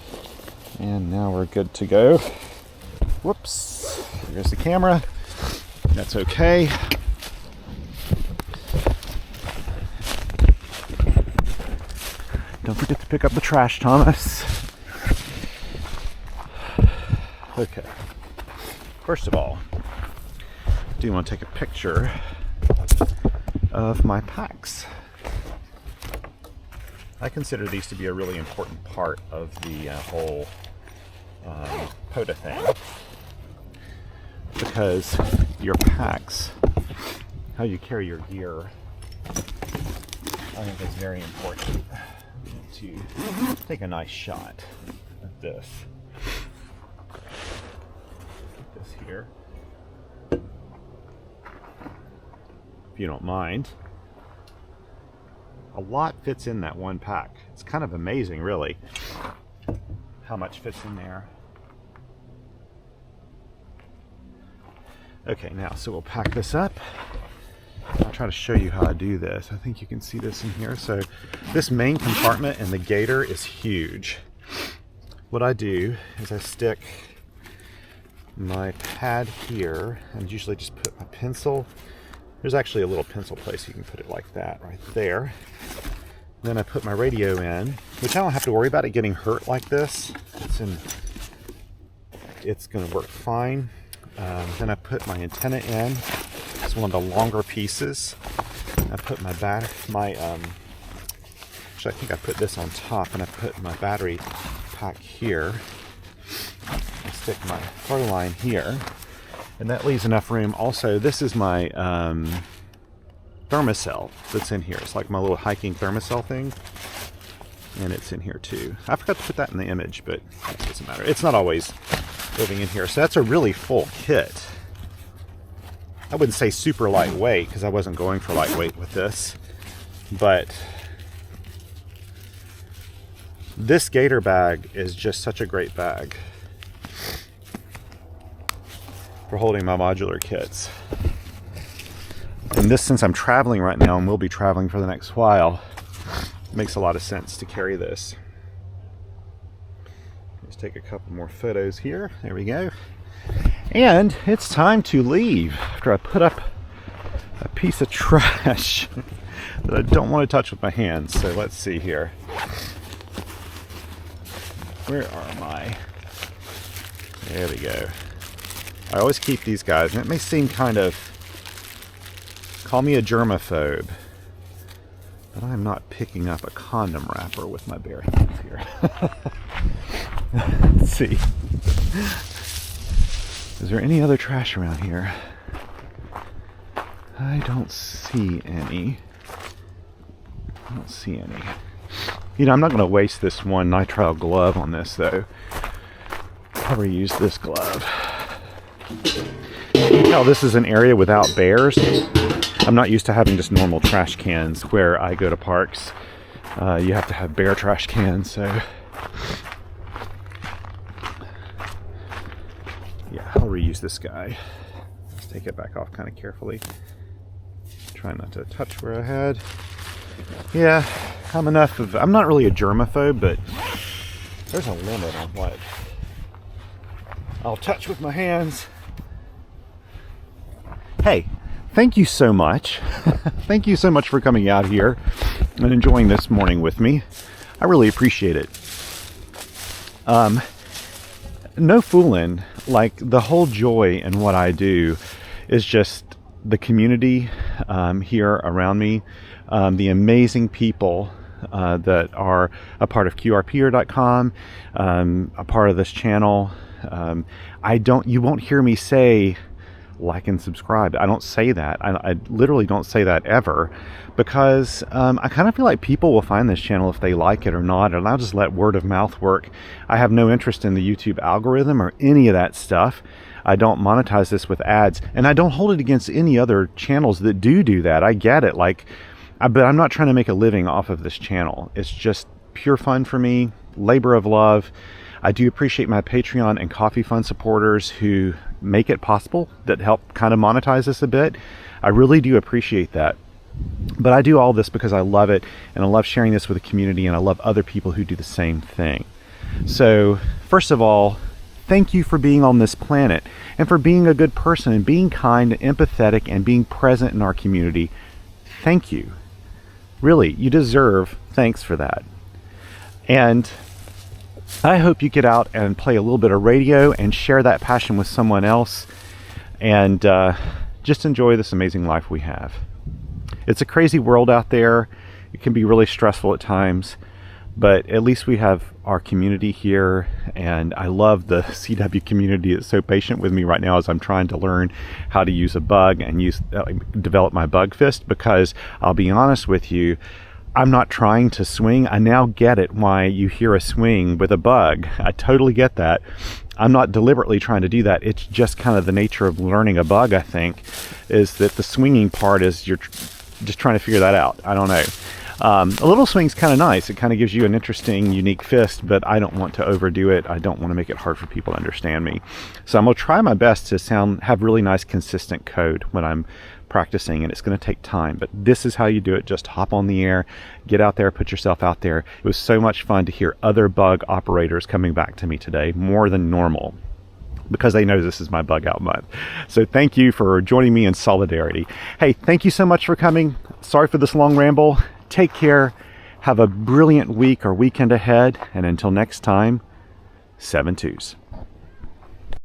and now we're good to go. Whoops, there's the camera. That's okay. Don't forget to pick up the trash, Thomas. Okay. First of all, I do want to take a picture of my packs. I consider these to be a really important part of the whole POTA thing, because your packs, how you carry your gear, I think is very important. To take a nice shot of this. Put this here, if you don't mind. A lot fits in that one pack. It's kind of amazing, really, how much fits in there. Okay, now, so we'll pack this up. I'll try to show you how I do this. I think you can see this in here. So this main compartment and the gator is huge. What I do is I stick my pad here and usually just put my pencil. There's actually a little pencil place, you can put it like that right there. Then I put my radio in, which I don't have to worry about it getting hurt like this. It's going to work fine. Then I put my antenna in. It's one of the longer pieces. I put my actually I think I put this on top, and I put my battery pack here. I stick my throw line here, and that leaves enough room. Also, this is my thermocell that's in here. It's like my little hiking thermocell thing, and it's in here too. I forgot to put that in the image, but it doesn't matter. It's not always living in here. So that's a really full kit. I wouldn't say super lightweight because I wasn't going for lightweight with this, but this gator bag is just such a great bag for holding my modular kits. And this, since I'm traveling right now and will be traveling for the next while, it makes a lot of sense to carry this. Let's take a couple more photos here. There we go. And it's time to leave after I put up a piece of trash that I don't want to touch with my hands. So let's see here. Where are my... There we go. I always keep these guys, and it may seem kind of... Call me a germaphobe, but I'm not picking up a condom wrapper with my bare hands here. Let's see. Is there any other trash around here? I don't see any. I don't see any. You know, I'm not going to waste this one nitrile glove on this, though. Probably use this glove. You know, this is an area without bears. I'm not used to having just normal trash cans where I go to parks. You have to have bear trash cans, so... Yeah, I'll reuse this guy. Let's take it back off kind of carefully. Try not to touch where I had. Yeah, I'm not really a germaphobe, but there's a limit on what I'll touch with my hands. Hey, thank you so much. Thank you so much for coming out here and enjoying this morning with me. I really appreciate it. No fooling, like the whole joy in what I do is just the community here around me, the amazing people that are a part of QRPer.com, a part of this channel. You won't hear me say like and subscribe. I don't say that. I literally don't say that ever, because I kind of feel like people will find this channel if they like it or not, and I'll just let word of mouth work. I have no interest in the YouTube algorithm or any of that stuff. I don't monetize this with ads, and I don't hold it against any other channels that do that. I get it, but I'm not trying to make a living off of this channel. It's just pure fun for me, labor of love. I do appreciate my Patreon and Coffee Fund supporters who make it possible, that help kind of monetize this a bit. I really do appreciate that. But I do all this because I love it, and I love sharing this with the community, and I love other people who do the same thing. So, first of all, thank you for being on this planet, and for being a good person, and being kind and empathetic, and being present in our community. Thank you. Really, you deserve thanks for that. And I hope you get out and play a little bit of radio and share that passion with someone else, and just enjoy this amazing life we have. It's a crazy world out there. It can be really stressful at times, but at least we have our community here, and I love the CW community that's so patient with me right now as I'm trying to learn how to use a bug and develop my bug fist, because I'll be honest with you, I'm not trying to swing. I now get it why you hear a swing with a bug. I totally get that. I'm not deliberately trying to do that. It's just kind of the nature of learning a bug, I think, is that the swinging part is you're just trying to figure that out. I don't know. A little swing's kind of nice. It kind of gives you an interesting, unique fist, but I don't want to overdo it. I don't want to make it hard for people to understand me. So I'm going to try my best to have really nice, consistent code when I'm practicing, and it's going to take time, but this is how you do it. Just hop on the air, get out there, put yourself out there. It was so much fun to hear other bug operators coming back to me today, more than normal, because they know this is my bug out month. So thank you for joining me in solidarity. Hey, thank you so much for coming. Sorry for this long ramble. Take care. Have a brilliant week or weekend ahead. And until next time, 7 twos.